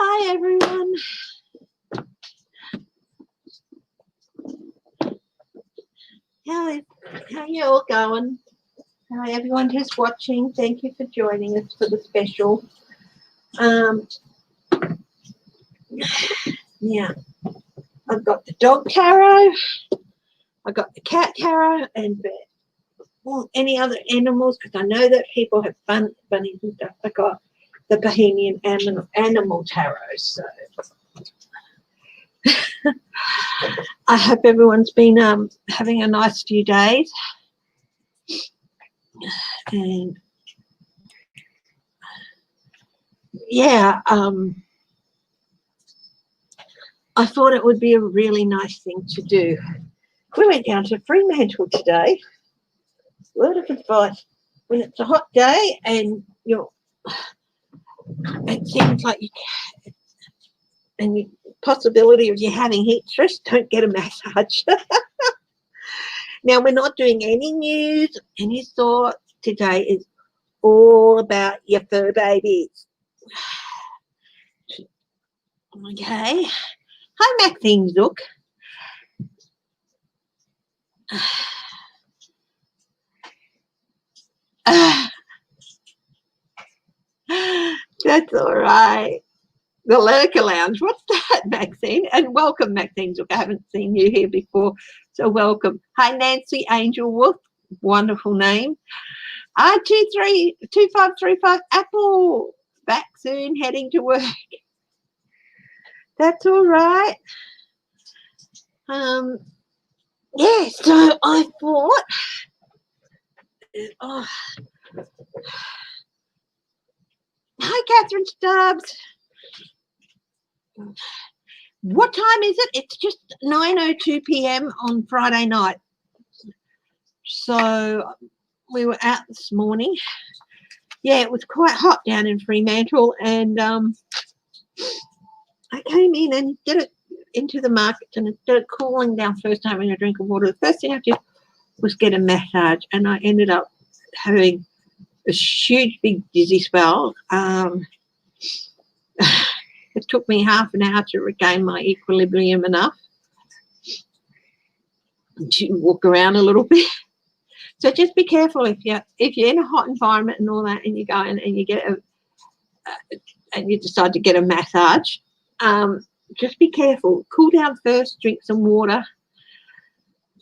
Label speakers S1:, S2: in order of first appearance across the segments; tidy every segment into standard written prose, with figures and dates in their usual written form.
S1: Hi everyone. How are you all going? Hi everyone who's watching. Thank you for joining us for the special. Yeah, I've got the dog tarot, I've got the cat tarot, and any other animals, because I know that people have bunnies and stuff. I got the Bohemian animal tarot. So I hope everyone's been having a nice few days. And yeah, I thought it would be a really nice thing to do. We went down to Fremantle today. Word of advice: when it's a hot day and it seems like the possibility of you having heat stress, don't get a massage. Now, we're not doing any news, any sort. Today is all about your fur babies. Okay. Hi, Maxine Zook. That's all right. The Lurker Lounge. What's that, Maxine? And welcome, Maxine Zook. I haven't seen you here before, so welcome. Hi, Nancy Angel Wolf. Wonderful name. 232535 Apple. Back soon, heading to work. That's all right. Yeah, so I thought, hi, Catherine Stubbs. What time is it? It's just 9:02 p.m. on Friday night. So we were out this morning. Yeah, it was quite hot down in Fremantle, and I came in and did it into the market, and instead of cooling down first, having a drink of water, the first thing I did was get a massage, and I ended up having a huge, big dizzy spell. It took me half an hour to regain my equilibrium enough to walk around a little bit. So just be careful if you're in a hot environment and all that, and you go in and you get and you decide to get a massage. Just be careful. Cool down first. Drink some water,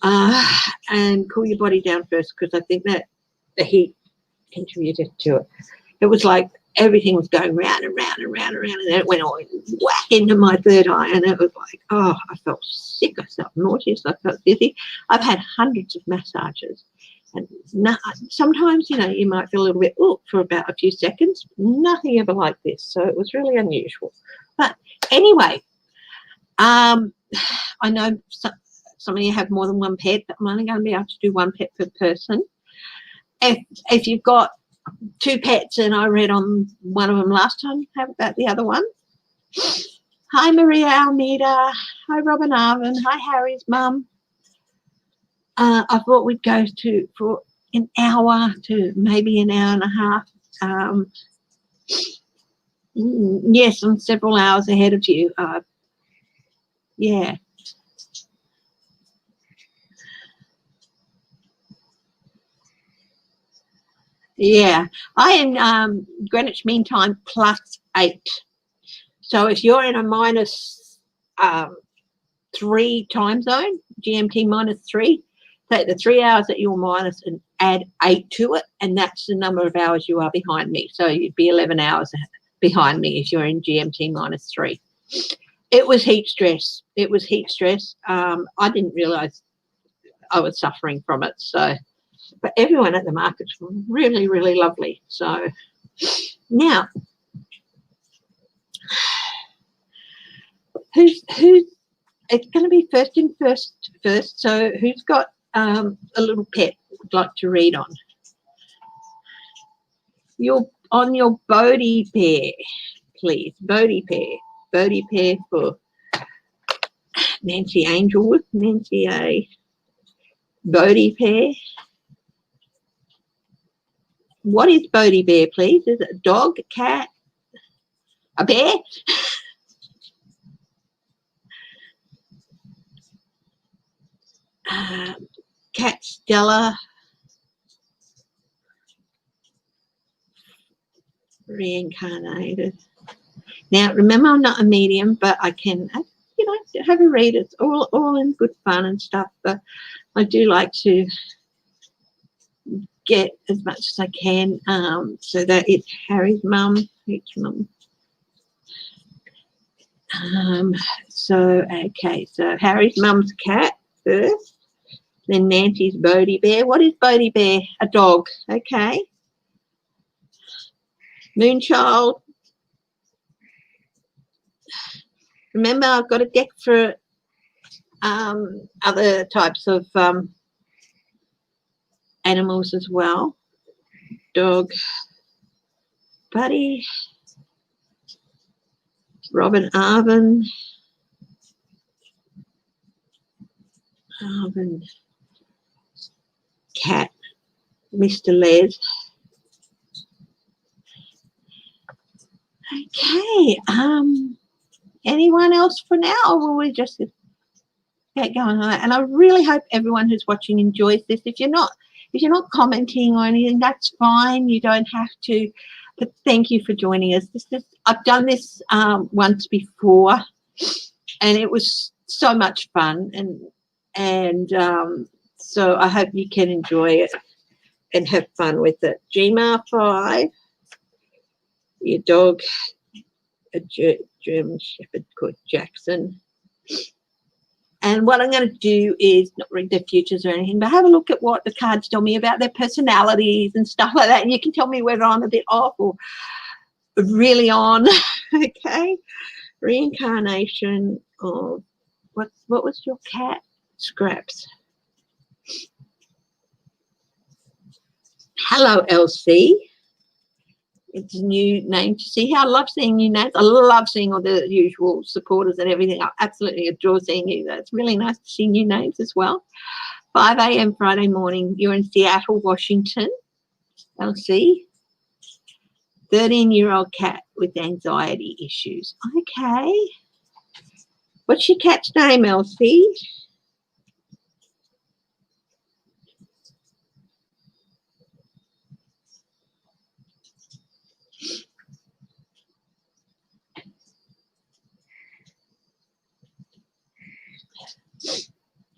S1: and cool your body down first, because I think that the heat contributed to it. It was like everything was going round and round and round and round, and then it went all whack into my third eye, and it was like, oh, I felt sick. I felt nauseous. I felt dizzy. I've had hundreds of massages. And sometimes, you might feel a little bit for about a few seconds. Nothing ever like this. So it was really unusual. But anyway, I know some of you have more than one pet, but I'm only going to be able to do one pet per person. If you've got two pets, and I read on one of them last time, how about the other one? Hi, Maria Almeida. Hi, Robin Arvin. Hi, Harry's mum. I thought we'd go for an hour to maybe an hour and a half. Yes, I'm several hours ahead of you. Yeah. Yeah, I am Greenwich Mean Time +8. So if you're in a -3 time zone, GMT -3, take the 3 hours that you're minus and add 8 to it, and that's the number of hours you are behind me. So you'd be 11 hours behind me if you're in GMT -3. It was heat stress. It was heat stress. I didn't realise I was suffering from it. So, but everyone at the market's really, really lovely. So now, who's it's going to be first. So who's got a little pet would like to read on? On your Bodhi pair, please. Bodhi pair for Nancy Angelwood. Nancy A. Bodhi pair. What is Bodhi bear, please? Is it a dog, a cat, a bear? Cat Stella. Reincarnated. Now, remember, I'm not a medium, but I can, you know, have a read. It's all in good fun and stuff, but I do like to get as much as I can, so that it's Harry's mum, each mum. So, okay, so Harry's mum's cat first, then Nancy's Bodhi bear. What is Bodhi bear? A dog, okay. Moonchild. Remember, I've got a deck for other types of animals as well. Dog, Buddy, Robin Arvin, cat, Mr. Les. Okay, anyone else for now, or will we just get going on that? And I really hope everyone who's watching enjoys this. If you're not commenting or anything, that's fine. You don't have to. But thank you for joining us. I've done this once before, and it was so much fun. And so I hope you can enjoy it and have fun with it. GMR5, your dog, a German Shepherd called Jackson. And what I'm going to do is not read their futures or anything, but have a look at what the cards tell me about their personalities and stuff like that. And you can tell me whether I'm a bit off or really on. Okay. Reincarnation of what was your cat? Scraps. Hello, LC. It's a new name to see. I love seeing new names. I love seeing all the usual supporters and everything. I absolutely adore seeing you. It's really nice to see new names as well. 5 a.m. Friday morning. You're in Seattle, Washington. LC. 13-year-old cat with anxiety issues. Okay. What's your cat's name, LC?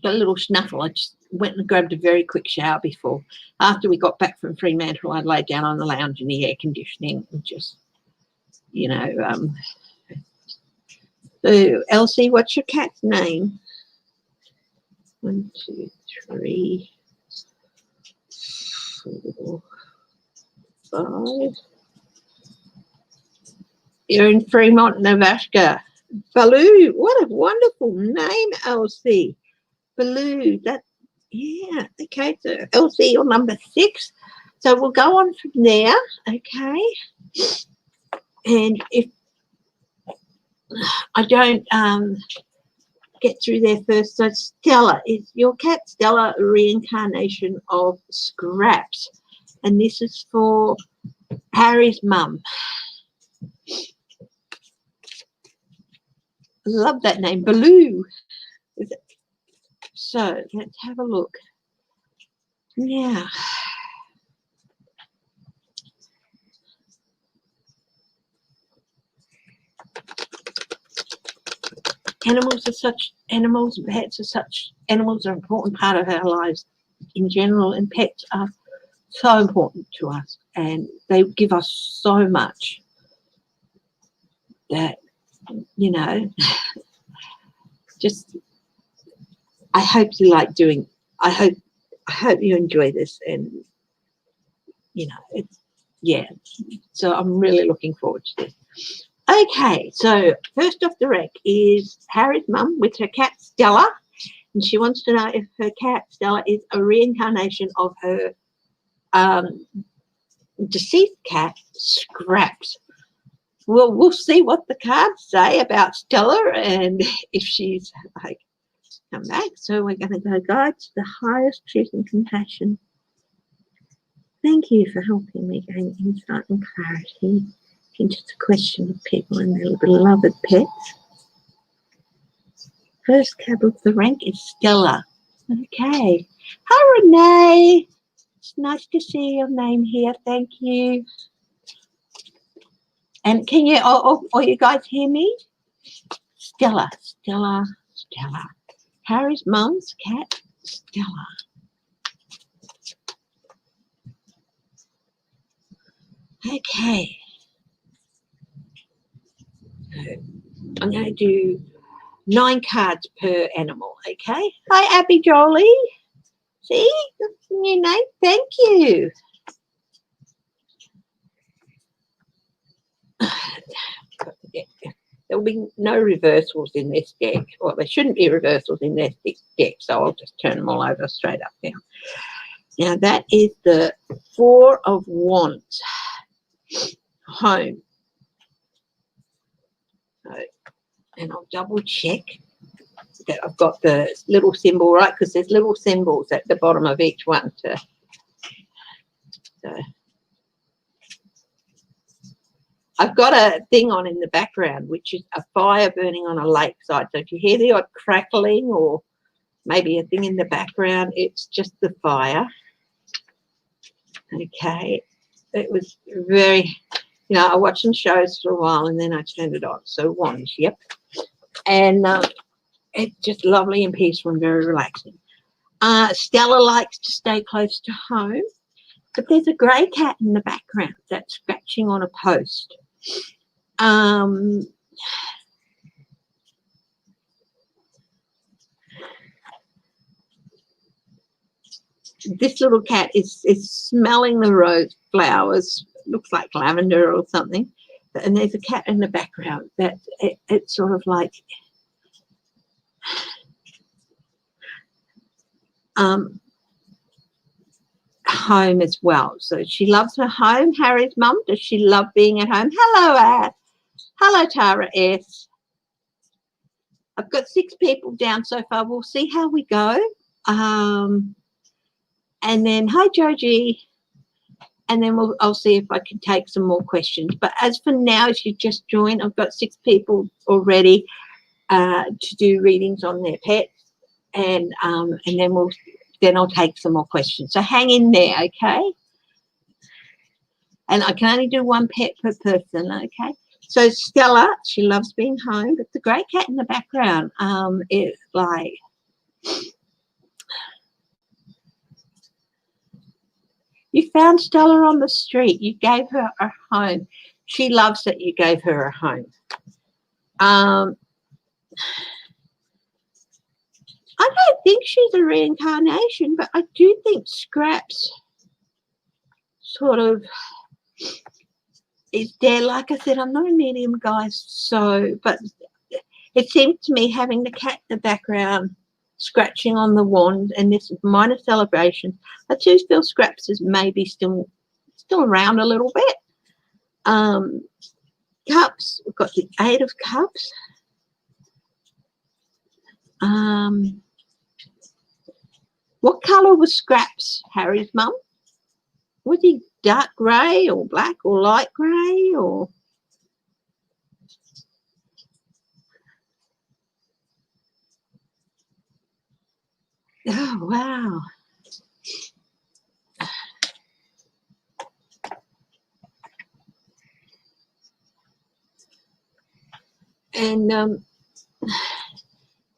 S1: Got a little snuffle. I just went and grabbed a very quick shower before. After we got back from Fremantle, I laid down on the lounge in the air conditioning and just, you know. So, Elsie, what's your cat's name? 1, 2, 3, 4, 5. You're in Fremont, Nebraska. Baloo, what a wonderful name, Elsie. Baloo, that, yeah, okay, so Elsie, you're number 6. So we'll go on from there, okay. And if I don't get through there first, so Stella, is your cat Stella a reincarnation of Scraps? And this is for Harry's mum. I love that name, Baloo. So let's have a look. Yeah. Animals are an important part of our lives in general, and pets are so important to us, and they give us so much that, you know, just I hope you like doing, I hope you enjoy this, and, you know, it's, yeah, so I'm really looking forward to this. Okay, so first off the rack is Harry's mum with her cat Stella, and she wants to know if her cat Stella is a reincarnation of her deceased cat Scraps. Well, we'll see what the cards say about Stella, and if she's like come back. So we're going to go, guide to the highest truth and compassion. Thank you for helping me gain insight and clarity into the question of people and their beloved pets. First cab of the rank is Stella. Okay. Hi, Renee. It's nice to see your name here. Thank you. And can you, all you guys hear me? Stella, Stella, Stella. Harry's mum's cat, Stella. Okay. So I'm going to do 9 cards per animal, okay? Hi, Abby Jolie. See? That's a new name. Thank you. There will be no reversals in this deck. Well, there shouldn't be reversals in this deck, so I'll just turn them all over straight up now. Now, that is the 4 of Wands. Home. So, and I'll double check that I've got the little symbol right, because there's little symbols at the bottom of each one. So I've got a thing on in the background, which is a fire burning on a lakeside. So if you hear the odd crackling or maybe a thing in the background, it's just the fire. Okay. It was very, you know, I watched some shows for a while and then I turned it on. So Wands, yep. And it's just lovely and peaceful and very relaxing. Stella likes to stay close to home, but there's a grey cat in the background that's scratching on a post. This little cat is smelling the rose flowers, looks like lavender or something, and there's a cat in the background that it's sort of like home as well. So she loves her home. Harry's mum, does she love being at home? Hello, hello, Tara S. I've got 6 people down so far. We'll see how we go. And then, hi, Joji. And then I'll see if I can take some more questions. But as for now, if you just joined, I've got 6 people already to do readings on their pets. And then I'll take some more questions. So hang in there, okay? And I can only do 1 pet per person, okay? So Stella, she loves being home, but the grey cat in the background is like, you found Stella on the street. You gave her a home. She loves that you gave her a home. I don't think she's a reincarnation, but I do think Scraps sort of is there. Like I said, I'm not a medium, guys, so, but it seems to me having the cat in the background scratching on the wand and this minor celebration, I do feel Scraps is maybe still around a little bit. Cups, we've got the 8 of Cups. What colour was Scraps, Harry's mum? Was he dark grey or black or light grey or? Oh, wow. And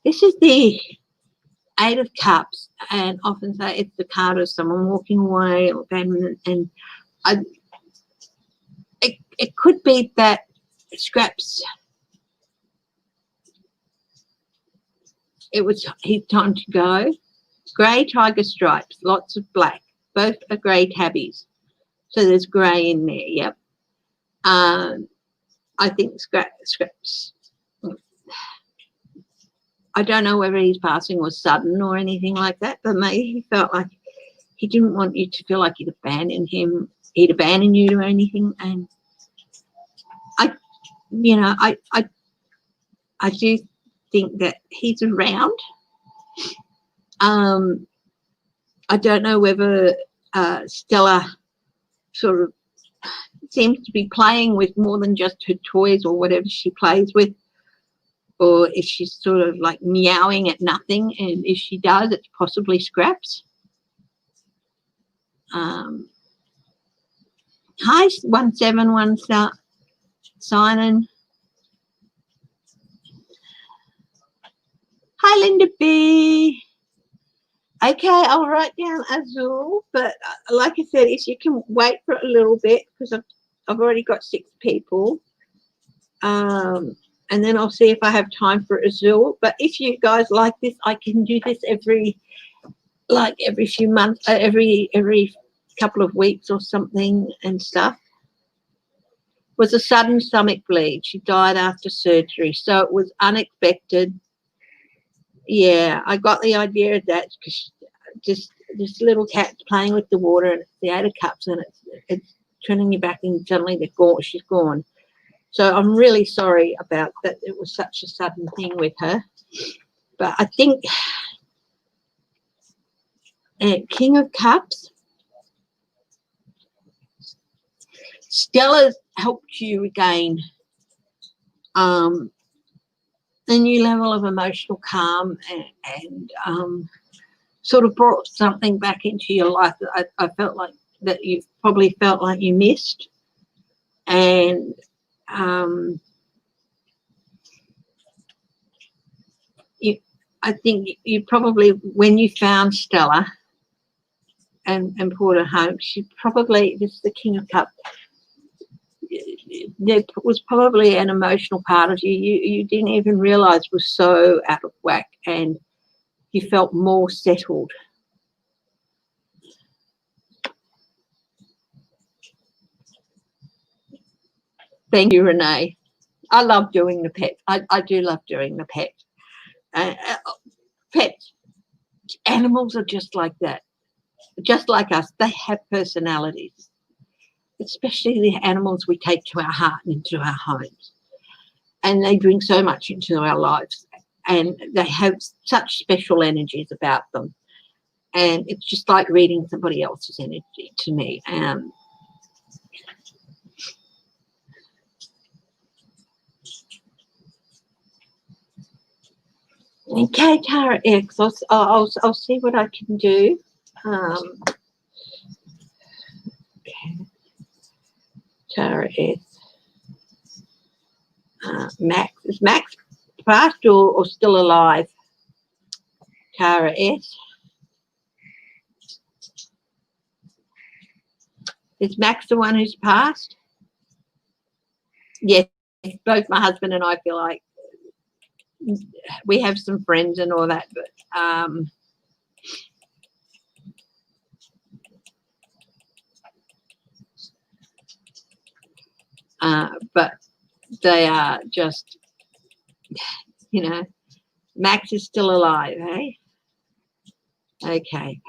S1: this is the 8 of Cups, and often say it's the card of someone walking away, or and it could be that Scraps, it was his time to go. Grey tiger stripes, lots of black, both are grey tabbies, so there's grey in there. Yep. I think Scraps, I don't know whether his passing was sudden or anything like that, but maybe he felt like he didn't want you to feel like he'd abandoned you or anything. And I do think that he's around. I don't know whether Stella sort of seems to be playing with more than just her toys or whatever she plays with, or if she's sort of like meowing at nothing, and if she does, it's possibly scraps. Hi, 171 sign-in. Hi, Linda B. Okay, I'll write down Azul, but like I said, if you can wait for a little bit, because I've already got 6 people, and then I'll see if I have time for Azul. But if you guys like this, I can do this every few months, every couple of weeks or something and stuff. Was a sudden stomach bleed. She died after surgery, so it was unexpected. Yeah, I got the idea of that because just this little cat's playing with the water and it's the 8 of cups and it's turning you back and suddenly they're gone. She's gone. So I'm really sorry about that. It was such a sudden thing with her. But I think King of Cups, Stella's helped you regain a new level of emotional calm and sort of brought something back into your life that I felt like that you probably felt like you missed. And I think you probably, when you found Stella and brought her home, she probably, this is the King of Cups, there was probably an emotional part of you didn't even realise was so out of whack, and you felt more settled. Thank you, Renee. I love doing the pets. I do love doing the pets. Pets, animals are just like that, just like us. They have personalities, especially the animals we take to our heart and into our homes. And they bring so much into our lives, and they have such special energies about them. And it's just like reading somebody else's energy to me. Okay, Tara X, I'll see what I can do. Okay. Tara X. Max, is Max passed or still alive? Tara S. Is Max the one who's passed? Yes, both my husband and I feel like we have some friends and all that, but they are just, you know, Max is still alive, eh? Okay.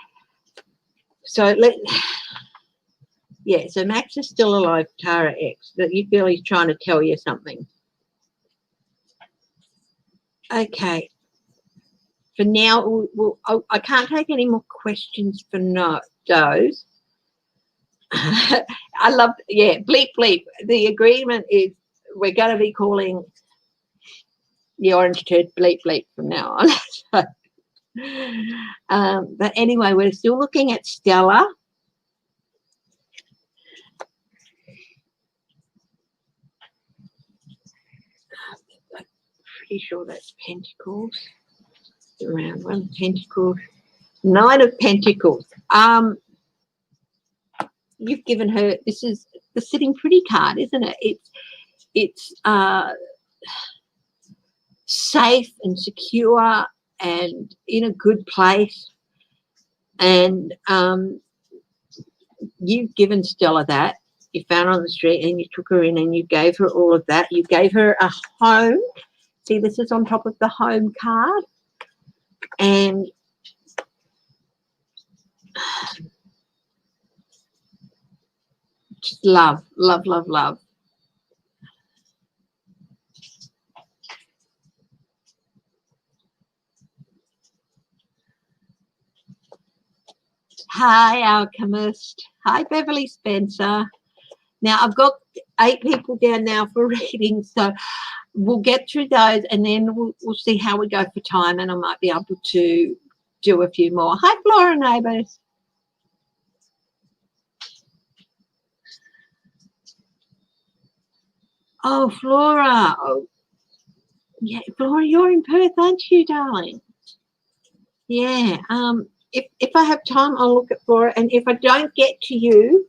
S1: So yeah, so Max is still alive, Tara X, that you feel he's trying to tell you something. Okay. For now, I can't take any more questions for those. I love, yeah, bleep, bleep. The agreement is we're going to be calling the orange turd bleep, bleep from now on. So, but anyway, we're still looking at Stella. I'm pretty sure that's Pentacles. The round one, Pentacles. 9 of Pentacles. You've given her, this is the sitting pretty card, isn't it? It's safe and secure and in a good place, and you've given Stella that. You found her on the street and you took her in and you gave her all of that. You gave her a home. See, this is on top of the home card, and just love, love, love, love. Hi, Alchemist. Hi, Beverly Spencer. Now, I've got 8 people down now for readings, so we'll get through those and then we'll see how we go for time, and I might be able to do a few more. Hi, Flora neighbours. Oh, Flora. Oh, yeah, Flora, you're in Perth, aren't you, darling? Yeah. If I have time, I'll look at Flora, and if I don't get to you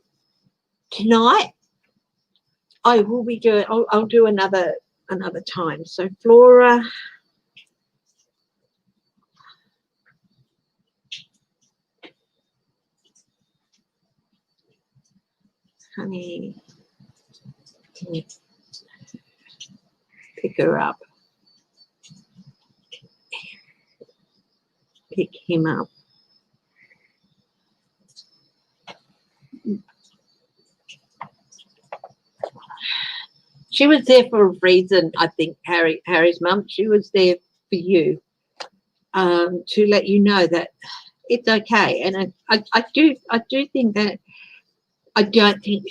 S1: tonight, I will be doing. I'll do another time. So, Flora. Honey, can you pick her up? Pick him up. She was there for a reason, I think, Harry's mum. She was there for you, to let you know that it's okay. And I do think that I don't think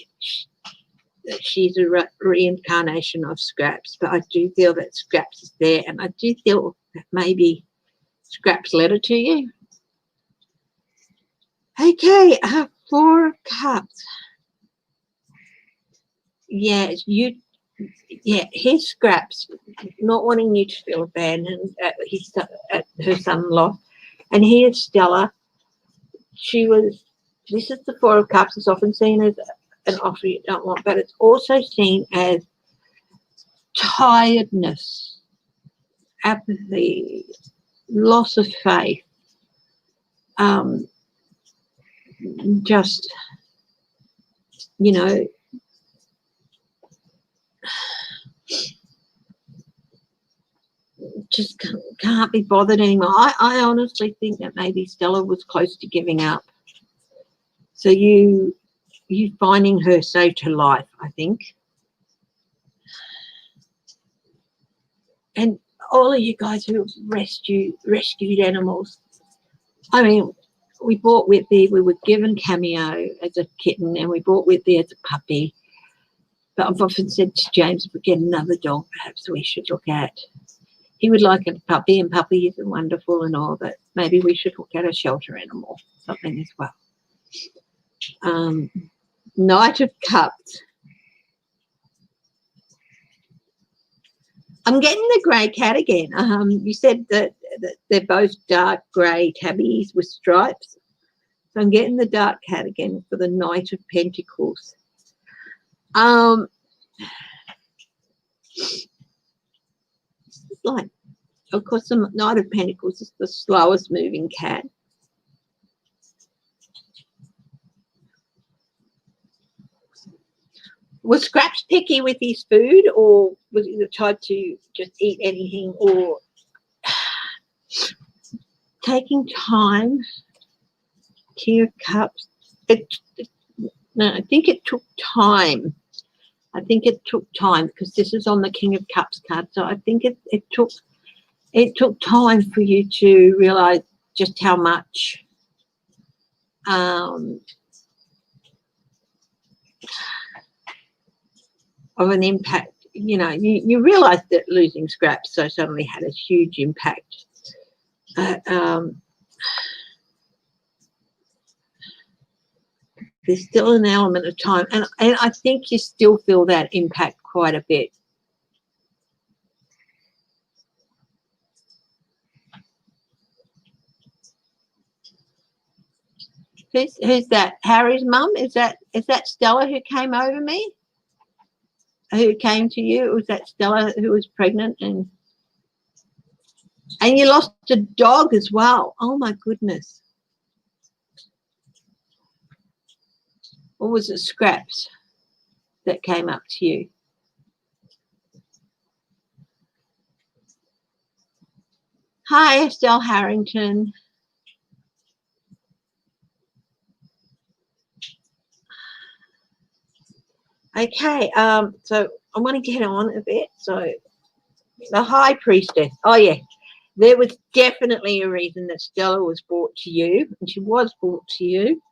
S1: that she's a reincarnation of Scraps, but I do feel that Scraps is there, and I do feel that maybe Scraps led her to you. Okay, 4 of Cups. Yeah, here's Scraps not wanting you to feel abandoned at her son loss, and here's Stella. This is the 4 of Cups. It's often seen as an offer you don't want, but it's also seen as tiredness, apathy, loss of faith, just, you know, just can't be bothered anymore. I honestly think that maybe Stella was close to giving up. So you finding her saved her life, I think. And all of you guys who have rescued animals. I mean, we bought Whitby. We were given Cameo as a kitten, and we bought Whitby as a puppy. But I've often said to James, if we get another dog, perhaps we should look at. He would like a puppy, and puppies are wonderful and all, but maybe we should look at a shelter animal, something as well. Knight of Cups. I'm getting the grey cat again. You said that they're both dark grey tabbies with stripes. So I'm getting the dark cat again for the Knight of Pentacles. Like, of course, the Knight of Pentacles is the slowest moving cat. Was Scraps picky with his food, or was he the type to just eat anything, or taking time? King of Cups. No, I think it took time. I think it took time, because this is on the King of Cups card. So I think it took time for you to realize just how much of an impact, you realize that losing Scraps so suddenly had a huge impact. There's still an element of time, and I think you still feel that impact quite a bit. Who's that? Harry's mum? Is that Stella who came over me? Who came to you? Was that Stella who was pregnant and you lost a dog as well? Oh my goodness. Or was it Scraps that came up to you? Hi, Estelle Harrington. Okay, so I want to get on a bit. So the High Priestess. Oh yeah, There was definitely a reason that Stella was brought to you, and she was brought to you,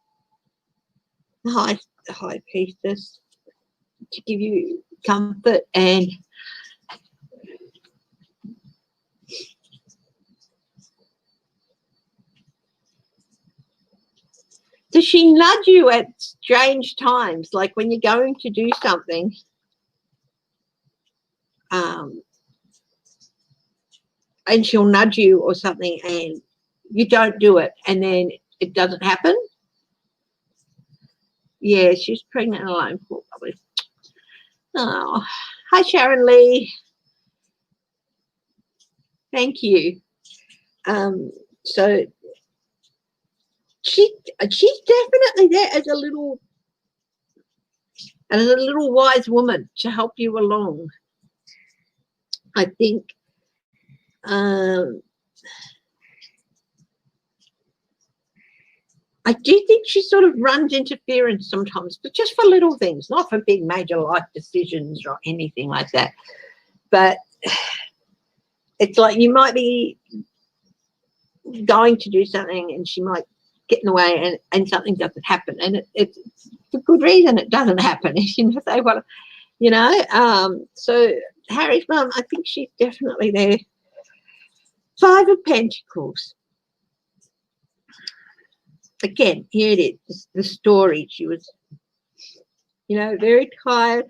S1: the high priestess, to give you comfort. And does she nudge you at strange times, like when you're going to do something? And she'll nudge you or something and you don't do it and then it doesn't happen? Yeah, she's pregnant and alone, probably. Oh, hi Sharon Lee. Thank you. So she's definitely there as a little wise woman to help you along. I think I do think she sort of runs interference sometimes, but just for little things, not for big major life decisions or anything like that. But it's like you might be going to do something and she might get in the way and something doesn't happen. And it's for good reason it doesn't happen. You know, say, well, you know, so Harry's mum, I think she's definitely there. 5 of Pentacles. Again, here it is, the story. She was, you know, very tired,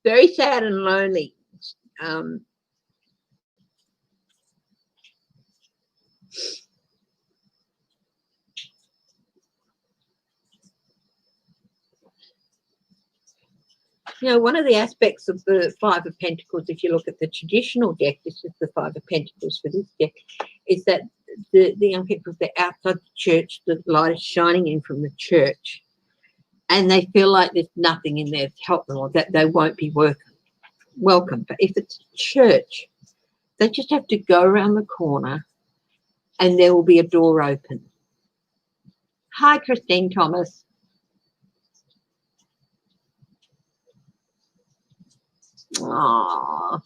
S1: very sad and lonely. You know, one of the aspects of the 5 of Pentacles, if you look at the traditional deck, this is the 5 of Pentacles for this deck, is that the young people, they're outside the church, the light is shining in from the church, and they feel like there's nothing in there to help them or that they won't be welcome. But if it's church, they just have to go around the corner and there will be a door open. Hi, Christine Thomas. Aww.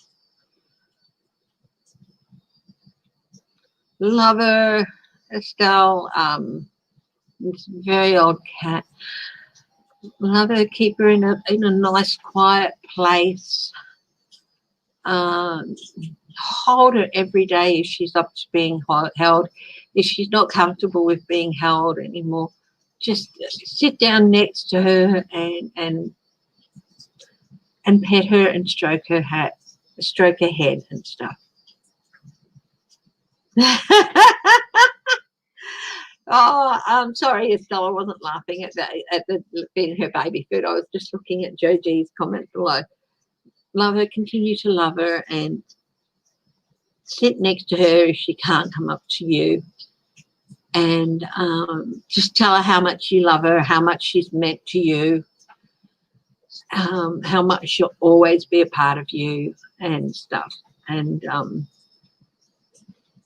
S1: Lover, Estelle, this very old cat. Lover, keep her in a nice quiet place. Hold her every day if she's up to being held. If she's not comfortable with being held anymore, just sit down next to her and pet her and stroke her head and stuff. Oh, I'm sorry, Estelle, I wasn't laughing at the feeding her baby food. I was just looking at Joji's comment below. Love her, continue to love her, and sit next to her if she can't come up to you. And just tell her how much you love her, how much she's meant to you, how much she'll always be a part of you and stuff. And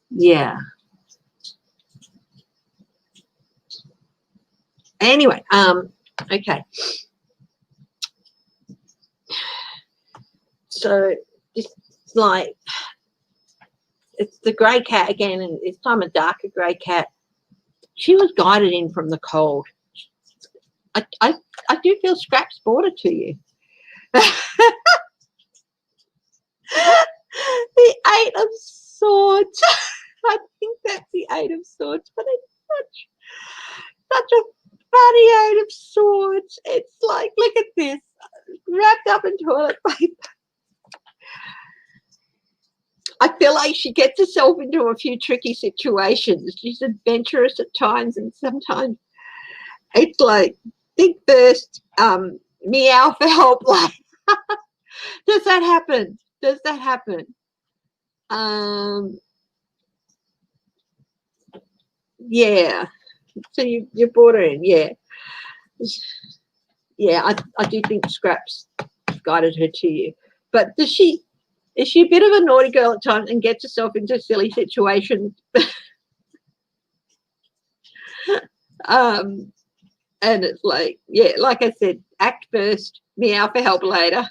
S1: yeah. Anyway, okay. So it's like, it's the grey cat again, and this time a darker grey cat. She was guided in from the cold. I do feel Scraps brought it to you. The 8 of Swords. I think that's the 8 of Swords, but it's such a funny 8 of Swords. It's like, look at this, wrapped up in toilet paper. I feel like she gets herself into a few tricky situations. She's adventurous at times, and sometimes it's like, think first, meow for help. Like, does that happen? Does that happen? Yeah. So you brought her in, yeah. Yeah, I do think Scraps guided her to you. But is she a bit of a naughty girl at times and gets herself into silly situations? And it's like, yeah, like I said, act first, meow for help later.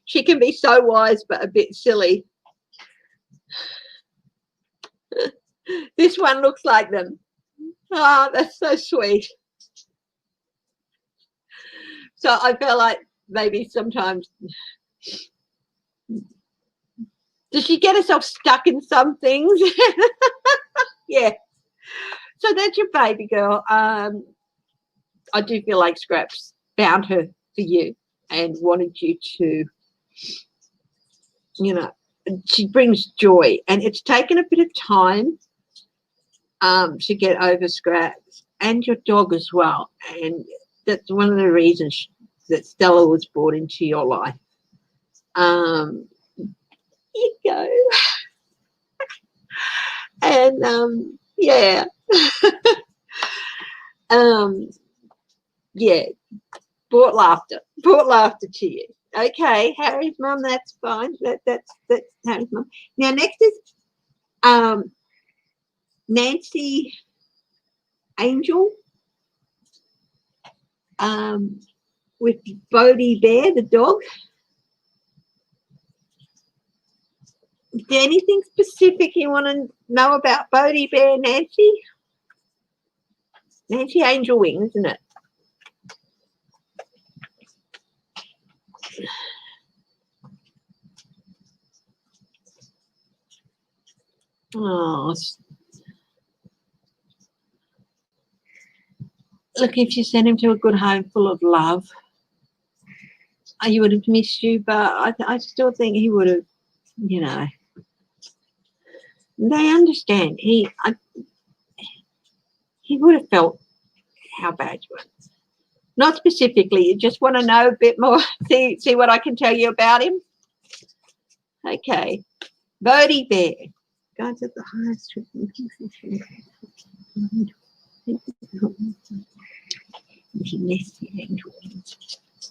S1: She can be so wise but a bit silly. This one looks like them. Oh, that's so sweet. So I feel like maybe sometimes, does she get herself stuck in some things? Yeah. So that's your baby girl. I do feel like Scraps found her for you and wanted you to, you know, she brings joy, and it's taken a bit of time to get over Scraps and your dog as well. And that's one of the reasons that Stella was brought into your life. Here you go. And yeah. Yeah, brought laughter to you. Okay, Harry's mum, that's fine. That's Harry's mum. Now next is Nancy Angel with Bodie Bear, the dog. Is there anything specific you want to know about Bodie Bear, Nancy? Nancy Angel Wing, isn't it? Oh, look, if you sent him to a good home full of love, he would have missed you, but I still think he would have, you know. They understand. He would have felt how bad you were. Not specifically. You just want to know a bit more. See what I can tell you about him. Okay, Bodie Bear. Guards at the highest.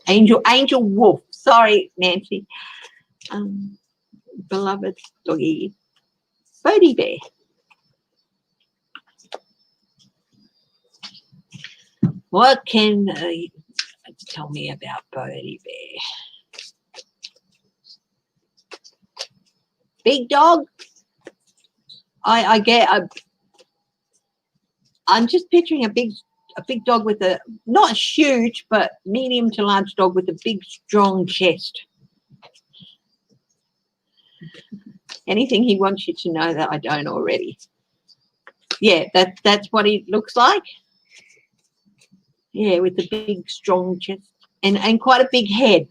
S1: Angel Wolf. Sorry, Nancy. Beloved doggy, Bodie Bear. What can you tell me about Bodie Bear? Big dog. I get. I'm just picturing a big dog with a, not huge, but medium to large dog with a big, strong chest. Anything he wants you to know that I don't already? Yeah, that's what he looks like. Yeah, with a big, strong chest and quite a big head.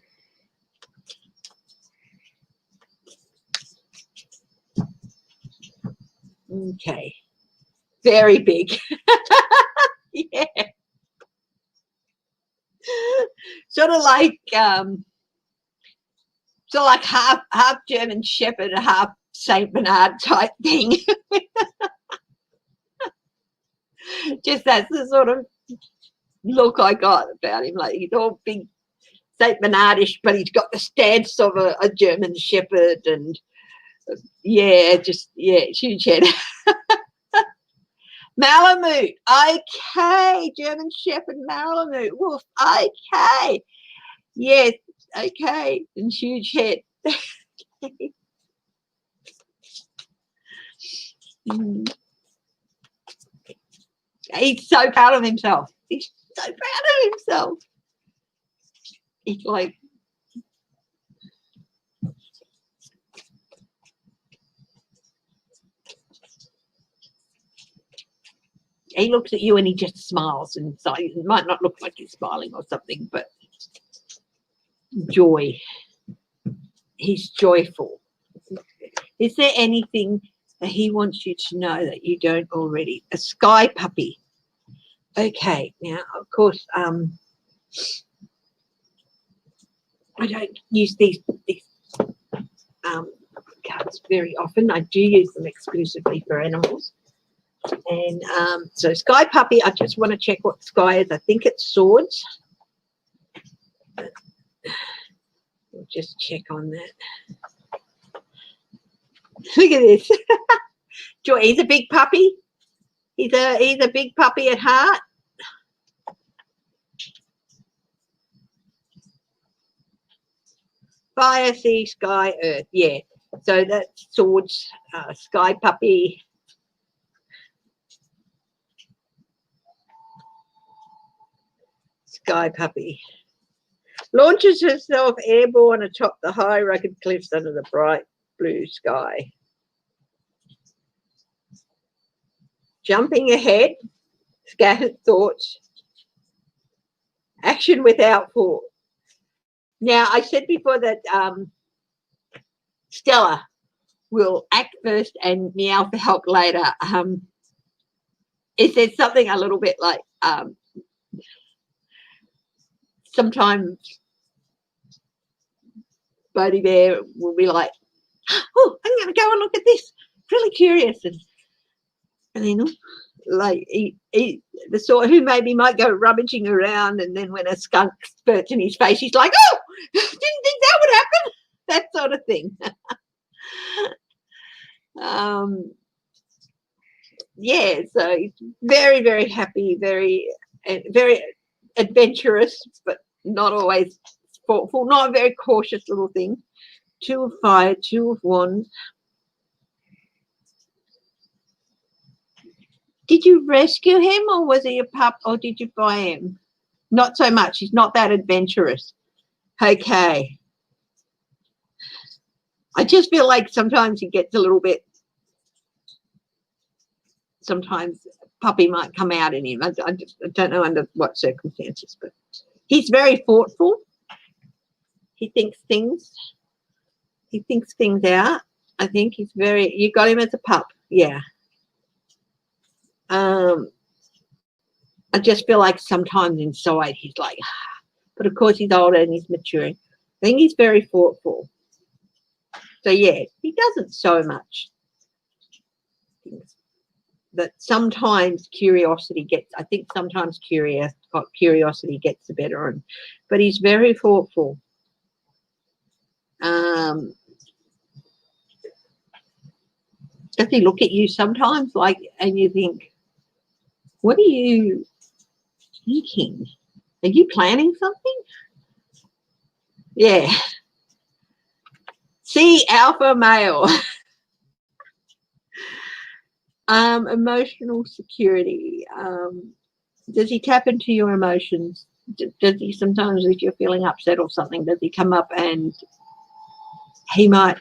S1: Okay, very big. Yeah, sort of like half German Shepherd, half Saint Bernard type thing. Just that's the sort of look I got about him. Like he's all big Saint Bernardish, but he's got the stance of a German Shepherd, and yeah, just huge head. Malamute, okay, German Shepherd Malamute, woof, okay, yes, okay, and huge head. He's so proud of himself. He's so proud of himself. He's like, he looks at you and he just smiles, and so it might not look like he's smiling or something, but joy. He's joyful. Is there anything that he wants you to know that you don't already? A sky puppy. Okay, now of course I don't use these cards very often. I do use them exclusively for animals. And so sky puppy, I just want to check what sky is. I think it's swords. We'll just check on that. Look at this. Joy, he's a big puppy. He's a big puppy at heart. Fire, sea, sky, earth. Yeah. So that's swords, sky puppy. Sky puppy. Launches herself airborne atop the high rugged cliffs under the bright blue sky. Jumping ahead, scattered thoughts, action without thought. Now, I said before that Stella will act first and meow for help later. Is there something a little bit like sometimes Bodie Bear will be like, oh, I'm going to go and look at this. Really curious. And then, like, he, the sort who maybe might go rummaging around, and then when a skunk spurts in his face, he's like, oh, didn't think that would happen. That sort of thing. Yeah, so he's very, very happy, very adventurous, but not always thoughtful, not a very cautious little thing. 2 of fire, 2 of wands. Did you rescue him, or was he a pup, or did you buy him? Not so much. He's not that adventurous. Okay. I just feel like sometimes he gets a little bit, sometimes puppy might come out in him. I don't know under what circumstances, but he's very thoughtful. He thinks things out. I think he's very, you got him as a pup. Yeah. I just feel like sometimes inside he's like, but of course he's older and he's maturing. I think he's very thoughtful. So yeah, he doesn't so much things. But sometimes curiosity gets, I think sometimes curiosity gets the better of him. But he's very thoughtful. Does he look at you sometimes like, and you think, what are you thinking? Are you planning something? Yeah. See, alpha male. Emotional security. Does he tap into your emotions? Does he sometimes, if you're feeling upset or something, does he come up and he might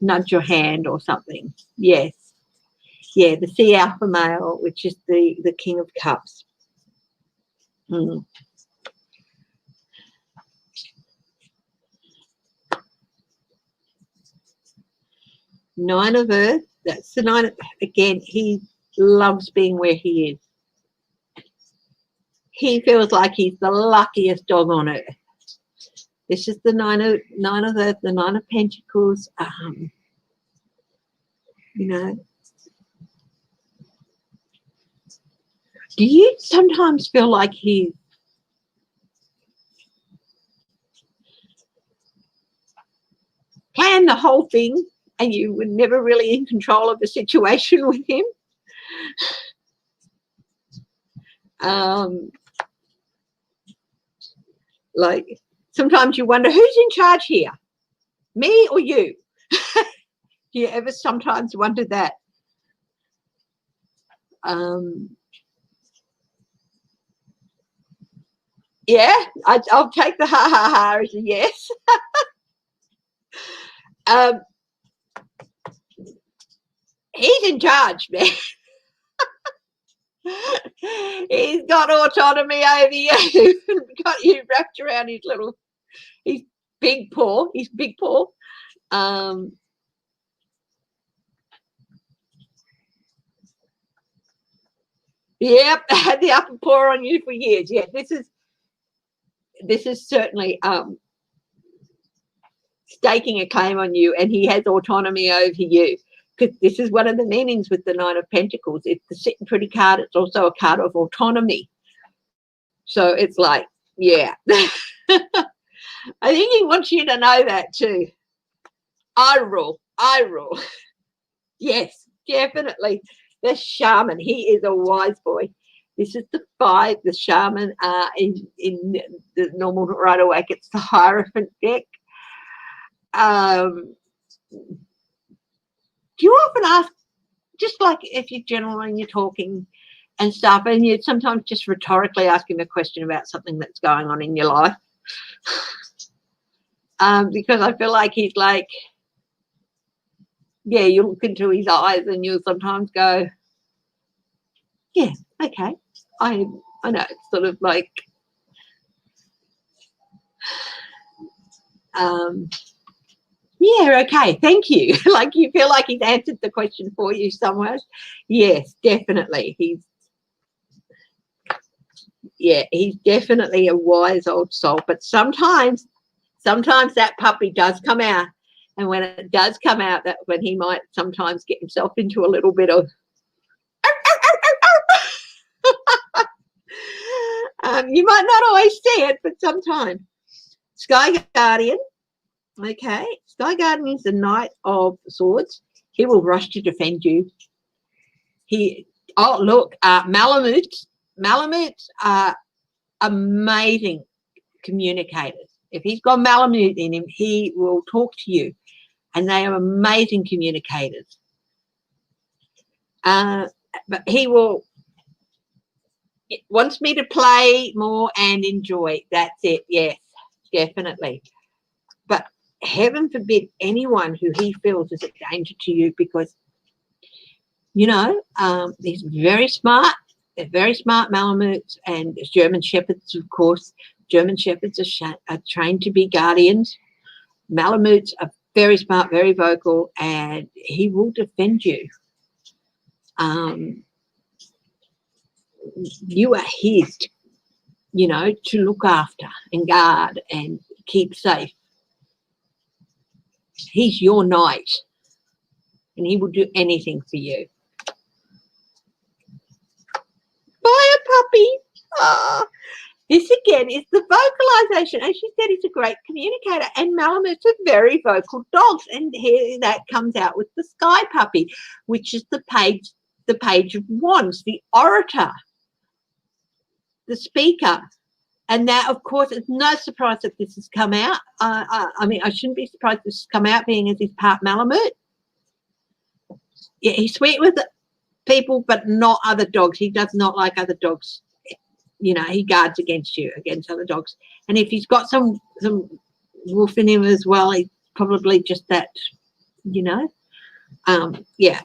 S1: nudge your hand or something? Yes. Yeah, the sea alpha male, which is the King of Cups. Nine of Earth. That's the nine. Again, he loves being where he is. He feels like he's the luckiest dog on earth. This is the nine of Earth, the Nine of Pentacles. You know, do you sometimes feel like he planned the whole thing and you were never really in control of the situation with him? Like sometimes you wonder, who's in charge here, me or you? Do you ever sometimes wonder that? Yeah, I'll take the ha ha ha as a yes. He's in charge, man. He's got autonomy over you. Got you wrapped around his big paw. His big paw. Yep, had the upper paw on you for years. Yeah, this is certainly staking a claim on you, and he has autonomy over you. Because this is one of the meanings with the Nine of Pentacles. It's the sitting pretty card. It's also a card of autonomy. So it's like, yeah. I think he wants you to know that too. I rule. Yes, definitely. The shaman. He is a wise boy. This is the 5. The shaman in the normal Rider-Waite. It's the Hierophant deck. Do you often ask, just like if you're general and you're talking and stuff, and you sometimes just rhetorically ask him a question about something that's going on in your life? Because I feel like he's like, yeah, you look into his eyes and you'll sometimes go, yeah, okay, I know. It's sort of like, yeah, okay, thank you. Like you feel like he's answered the question for you somewhere. Yes, definitely. He's definitely a wise old soul. But sometimes that puppy does come out. And when it does come out, that when he might sometimes get himself into a little bit of you might not always see it, but sometimes. Sky Guardian. Okay. Sky Guardian is the Knight of Swords. He will rush to defend you. Look, Malamutes are amazing communicators. If he's got Malamute in him, he will talk to you, and they are amazing communicators. But he wants me to play more and enjoy. That's it. Yes, definitely. But heaven forbid anyone who he feels is a danger to you, because he's very smart. They're very smart Malamutes and German Shepherds, of course. German Shepherds are trained to be guardians. Malamutes are very smart, very vocal, and he will defend you. You are his, to look after and guard and keep safe. He's your knight, and he will do anything for you. Bye, a puppy. Oh, this again is the vocalization. As she said, he's a great communicator, and Malamutes are very vocal dogs. And here that comes out with the Sky Puppy, which is the page of wands, the orator, the speaker. And that, of course, it's no surprise that this has come out. I mean, I shouldn't be surprised this has come out, being as he's part Malamute. Yeah, he's sweet with people, but not other dogs. He does not like other dogs. He guards against other dogs. And if he's got some wolf in him as well, he's probably just that, yeah.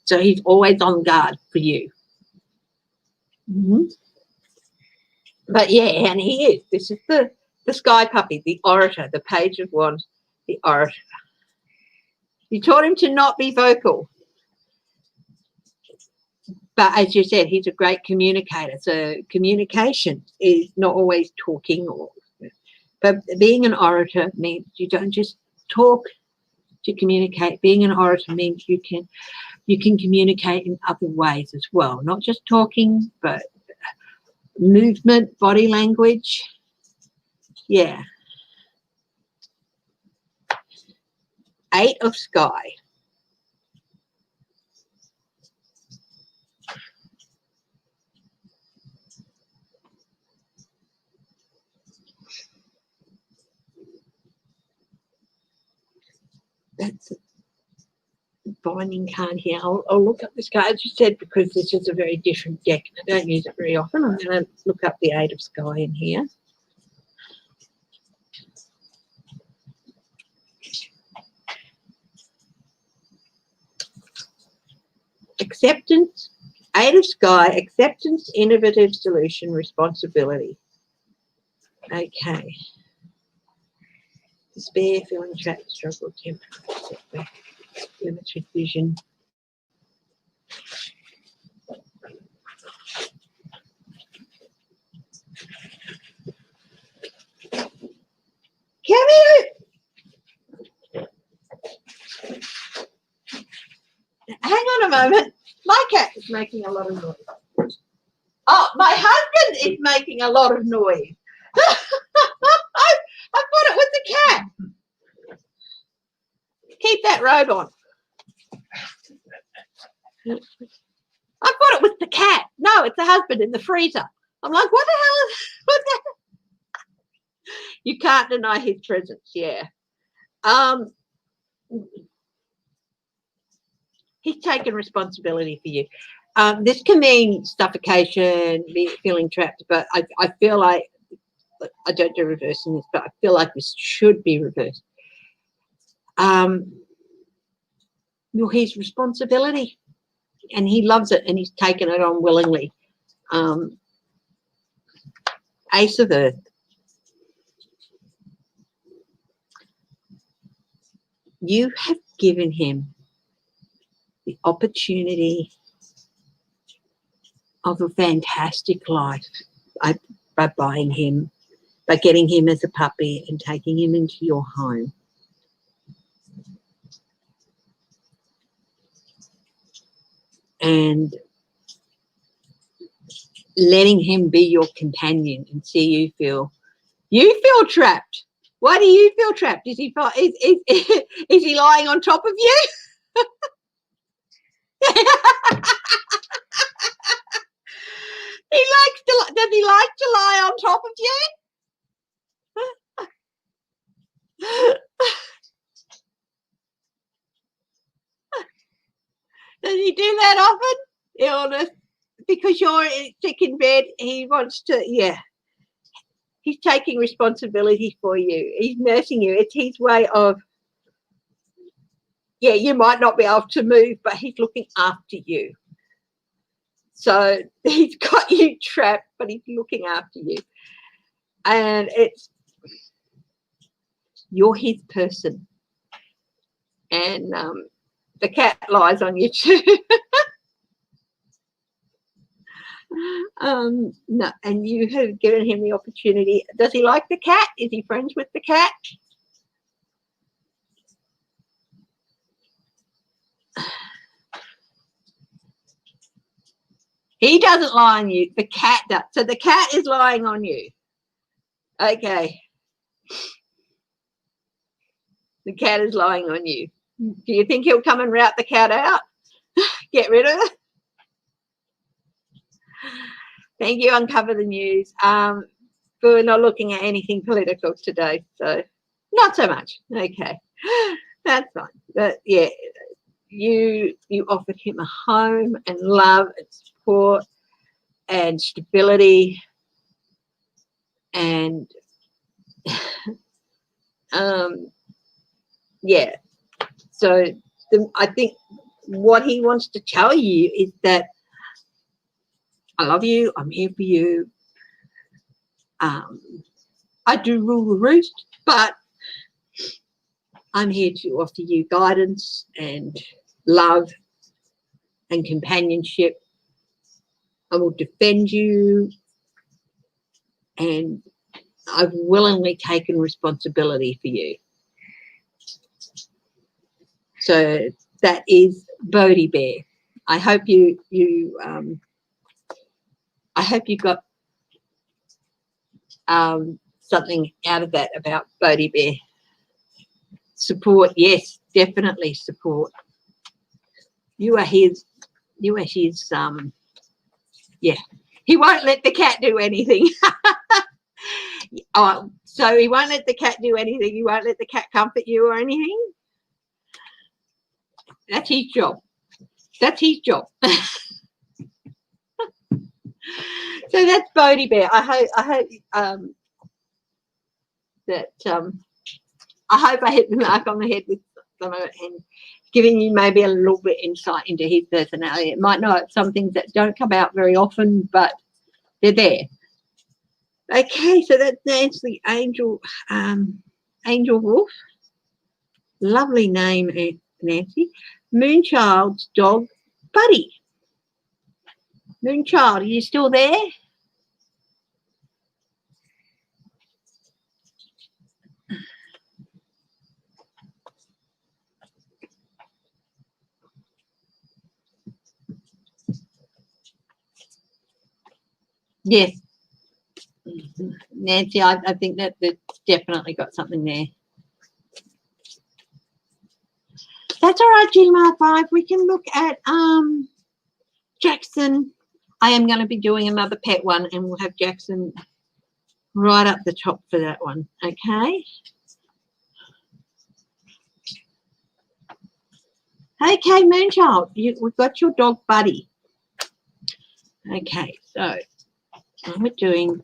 S1: So he's always on guard for you. But yeah, and he is. This is the Sky Puppy, the orator, the page of wands, the orator. You taught him to not be vocal. But as you said, he's a great communicator. So communication is not always talking, but being an orator means you don't just talk to communicate. Being an orator means you can communicate in other ways as well, not just talking, but movement, body language. Yeah. 8 of Sky. That's a binding card here. I'll look up this card, as you said, because this is a very different deck. I don't use it very often. I'm going to look up the 8 of Sky in here. Acceptance, 8 of Sky, acceptance, innovative solution, responsibility. Okay. Despair, feeling trapped, struggle, temper, setback, limited vision. Come here. Hang on a moment. My cat is making a lot of noise. Oh, my husband is making a lot of noise. I thought it was the cat. Keep that robe on. I thought it was the cat. No, it's the husband in the freezer. I'm like, what the hell is that? You can't deny his presence, yeah. Um, he's taken responsibility for you. This can mean suffocation, feeling trapped, but I feel like, I don't do reversing this, but I feel like this should be reversed. You're his responsibility, and he loves it, and he's taken it on willingly. Ace of Earth. You have given him the opportunity of a fantastic life by buying him, by getting him as a puppy and taking him into your home. And letting him be your companion and see you feel trapped. Why do you feel trapped? Is he lying on top of you? Does he like to lie on top of you? Does he do that often? Illness, because you're sick in bed, he wants to, yeah. He's taking responsibility for you. He's nursing you. It's his way of, yeah, you might not be able to move, but he's looking after you. So he's got you trapped, but he's looking after you. And you're his person. And the cat lies on you too. No, and you have given him the opportunity. Does he like the cat? Is he friends with the cat? He doesn't lie on you. The cat does. So the cat is lying on you. Okay. The cat is lying on you. Do you think he'll come and rout the cat out? Get rid of it? Thank you. Uncover the news. We're not looking at anything political today, so not so much. Okay, that's fine. But yeah, you offered him a home and love and support and stability, and yeah. So I think what he wants to tell you is that I love you. I'm here for you. I do rule the roost, but I'm here to offer you guidance and love and companionship. I will defend you, and I've willingly taken responsibility for you. So that is Bodhi Bear. I hope you got something out of that about Bodhi Bear. Support, yes, definitely support. You are his yeah. He won't let the cat do anything. Oh, so he won't let the cat do anything. He won't let the cat comfort you or anything. That's his job. That's his job. So that's Bodhi Bear. I hope that I hope I hit the mark on the head with some of it and giving you maybe a little bit insight into his personality. It might not some things that don't come out very often, but they're there. Okay, so that's Nancy Angel Wolf. Lovely name, Nancy. Moonchild's dog, Buddy. Moonchild, are you still there? Yes. Nancy, I think that they've definitely got something there. That's all right, GMR5. We can look at Jackson. I am going to be doing another pet one, and we'll have Jackson right up the top for that one. Okay. Okay, Moonchild, we've got your dog Buddy. Okay, so we're doing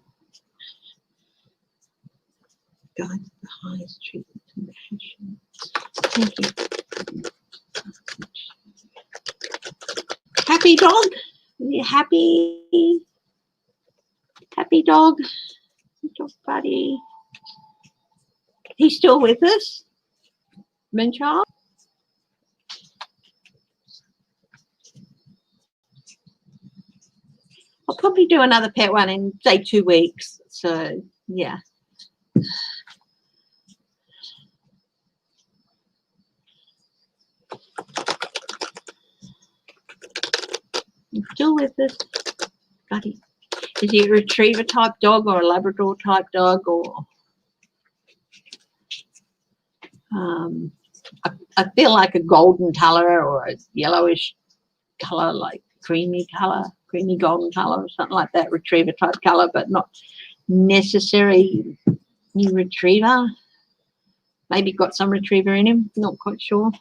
S1: guide the highest treatment and passion. Thank you. Happy dog? Are you happy? Happy dog? Dog Buddy. He's still with us? Moonchild? I'll probably do another pet one in, say, 2 weeks. So, yeah. He's still with us, Buddy. Is he a retriever type dog or a Labrador type dog, or I feel like a golden colour or a yellowish colour, like creamy golden colour or something like that, retriever type colour, but not necessarily retriever. Maybe got some retriever in him, not quite sure.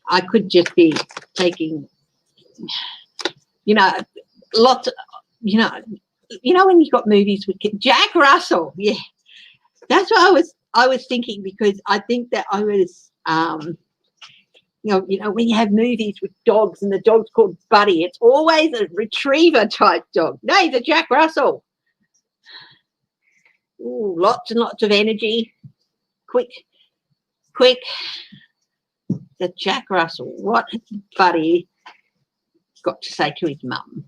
S1: I could just be taking, lots of, when you've got movies with kids. Jack Russell, yeah. That's what I was thinking, because I think that I was, when you have movies with dogs and the dog's called Buddy, it's always a retriever type dog. No, he's a Jack Russell. Ooh, lots and lots of energy. Quick. The Jack Russell. What has Buddy got to say to his mum?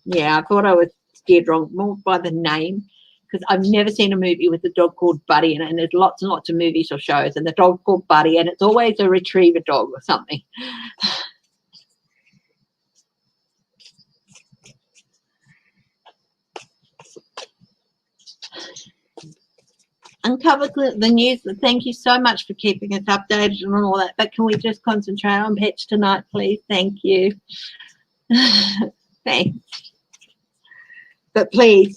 S1: Yeah, I thought I was steered wrong, more by the name, because I've never seen a movie with a dog called Buddy in it, and there's lots and lots of movies or shows, and the dog's called Buddy, and it's always a retriever dog or something. Uncover the news. Thank you so much for keeping us updated and all that, but can we just concentrate on pets tonight, please? Thank you. Thanks. But please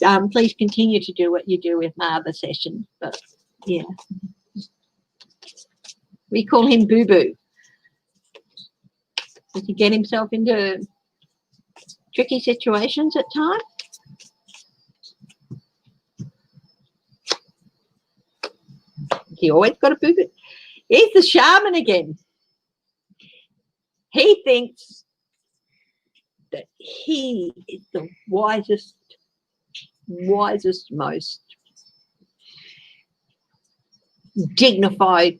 S1: continue to do what you do with my other sessions. But yeah, we call him Boo Boo. Does he get himself into tricky situations at times? He always got a Boo Boo. He's the shaman again. He thinks that he is the wisest, most dignified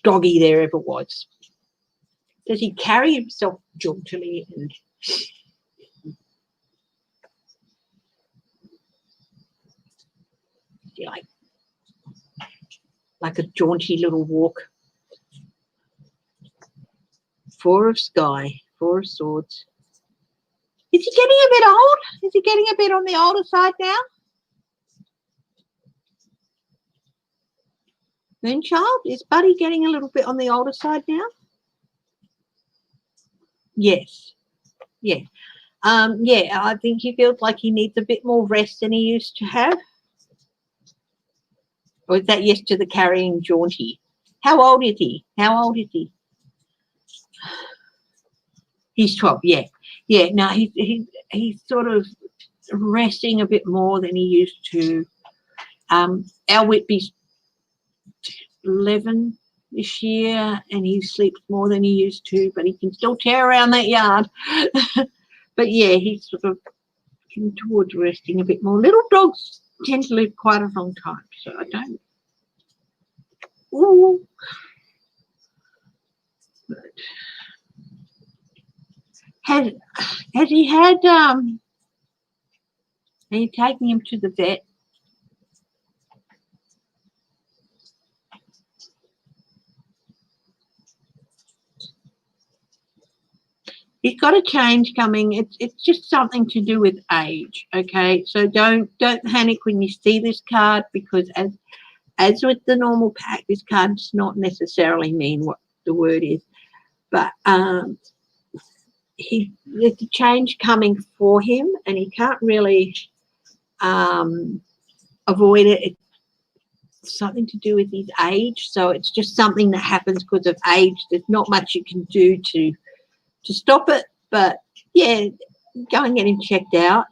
S1: doggy there ever was. Does he carry himself jauntily and like a jaunty little walk? Four of Sky, Four of Swords. Is he getting a bit old? Is he getting a bit on the older side now? Moonchild, is Buddy getting a little bit on the older side now? Yes. Yeah. Yeah, I think he feels like he needs a bit more rest than he used to have. Or is that yes to the carrying jaunty? How old is he? He's 12, yeah. Yeah, no, he's sort of resting a bit more than he used to. Our Whitby's 11 this year, and he sleeps more than he used to, but he can still tear around that yard. But yeah, he's sort of looking towards resting a bit more. Little dogs tend to live quite a long time, so I don't. Ooh. But has he had are you taking him to the vet? He's got a change coming. It's just something to do with age, okay? So don't panic when you see this card, because as with the normal pack, this card does not necessarily mean what the word is. But there's a change coming for him, and he can't really avoid it. It's something to do with his age, so it's just something that happens because of age. There's not much you can do to stop it, but yeah, go and get him checked out.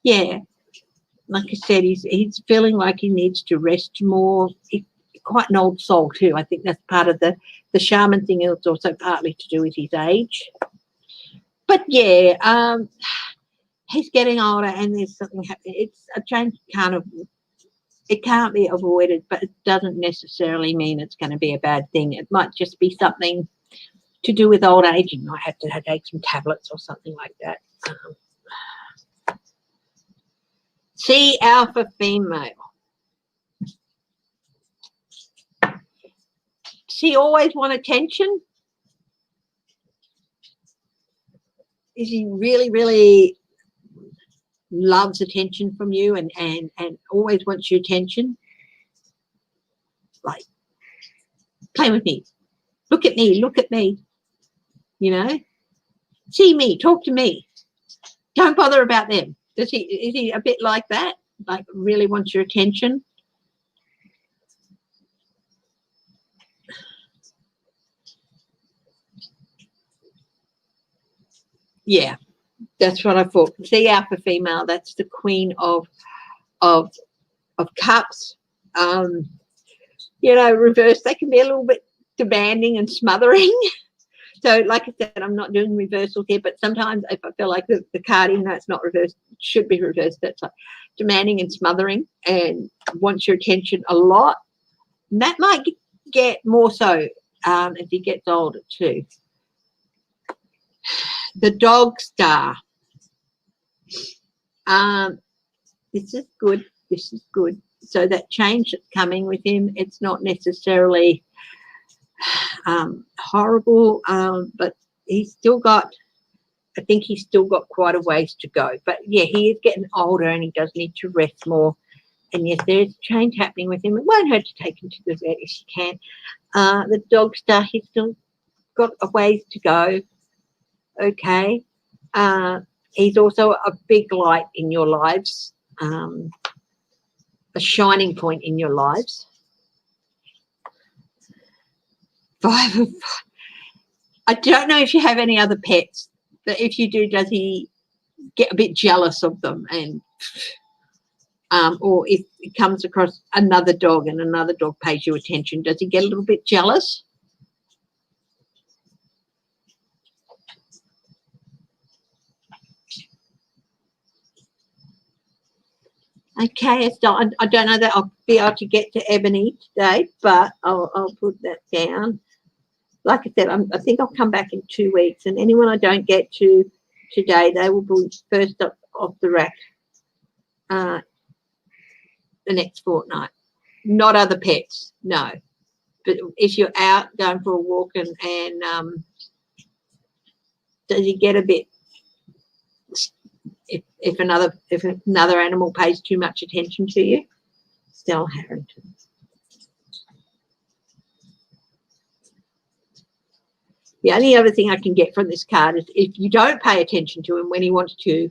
S1: Yeah, like I said, he's feeling like he needs to rest more. He's quite an old soul too. I think that's part of the shaman thing. It's also partly to do with his age. But yeah, he's getting older, and there's something happening. It's a change, it can't be avoided, but it doesn't necessarily mean it's going to be a bad thing. It might just be something to do with old age. You might have to take some tablets or something like that. C alpha female. Does he always want attention? Is he really, really loves attention from you and always wants your attention? Like, play with me. Look at me. Look at me. You know? See me. Talk to me. Don't bother about them. Is he a bit like that? Like, really wants your attention? Yeah, that's what I thought. See, alpha female, that's the queen of cups. You know, reverse, they can be a little bit demanding and smothering. So, like I said, I'm not doing reversals here, but sometimes if I feel like the card, even though it's not reversed, it should be reversed. That's like demanding and smothering and wants your attention a lot. And that might get more so as he gets older too. The dog star. This is good. This is good. So that change that's coming with him, it's not necessarily horrible, but he's still got, I think he's still got quite a ways to go. But yeah, he is getting older and he does need to rest more. And yes, there's change happening with him. It won't hurt to take him to the vet if you can. The dog star, he's still got a ways to go. Okay. He's also a big light in your lives, a shining point in your lives. 5 of 5. I don't know if you have any other pets, but if you do, does he get a bit jealous of them? And or if it comes across another dog and another dog pays you attention, does he get a little bit jealous? Okay, I don't know that I'll be able to get to Ebony today, but I'll put that down. Like I said, I think I'll come back in 2 weeks, and anyone I don't get to today, they will be first up off the rack the next fortnight. Not other pets, no. But if you're out going for a walk and does he get a bit, if another animal pays too much attention to you? Stella Harrington. The only other thing I can get from this card is if you don't pay attention to him when he wants to,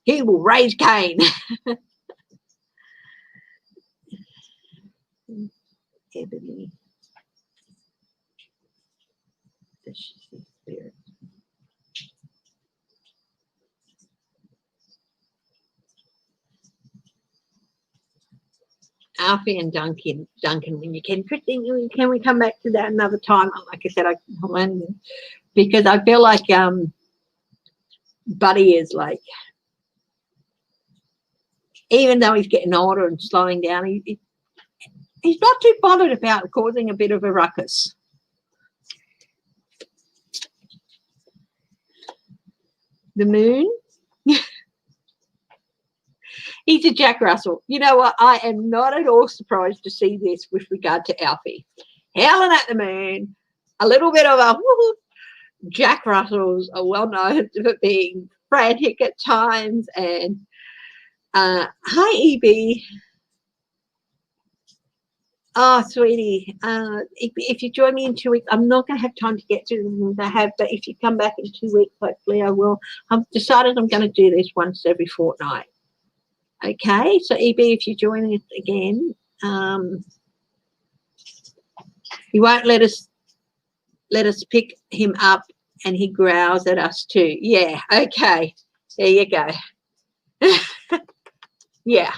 S1: he will raise Cain. Ebony. The spirit. Alfie and Duncan, when you can. Christine, can we come back to that another time? Like I said, because I feel like Buddy is like, even though he's getting older and slowing down, he's not too bothered about causing a bit of a ruckus. The moon. He's a Jack Russell. You know what? I am not at all surprised to see this with regard to Alfie. Howling at the moon, a little bit of a woohoo. Jack Russells are well known for being frantic at times. And hi, EB. Oh, sweetie, if you join me in 2 weeks, I'm not going to have time to get through the things I have, but if you come back in 2 weeks, hopefully I will. I've decided I'm going to do this once every fortnight. Okay, so EB, if you're joining us again, you won't let us pick him up, and he growls at us too. Yeah, okay, there you go. Yeah,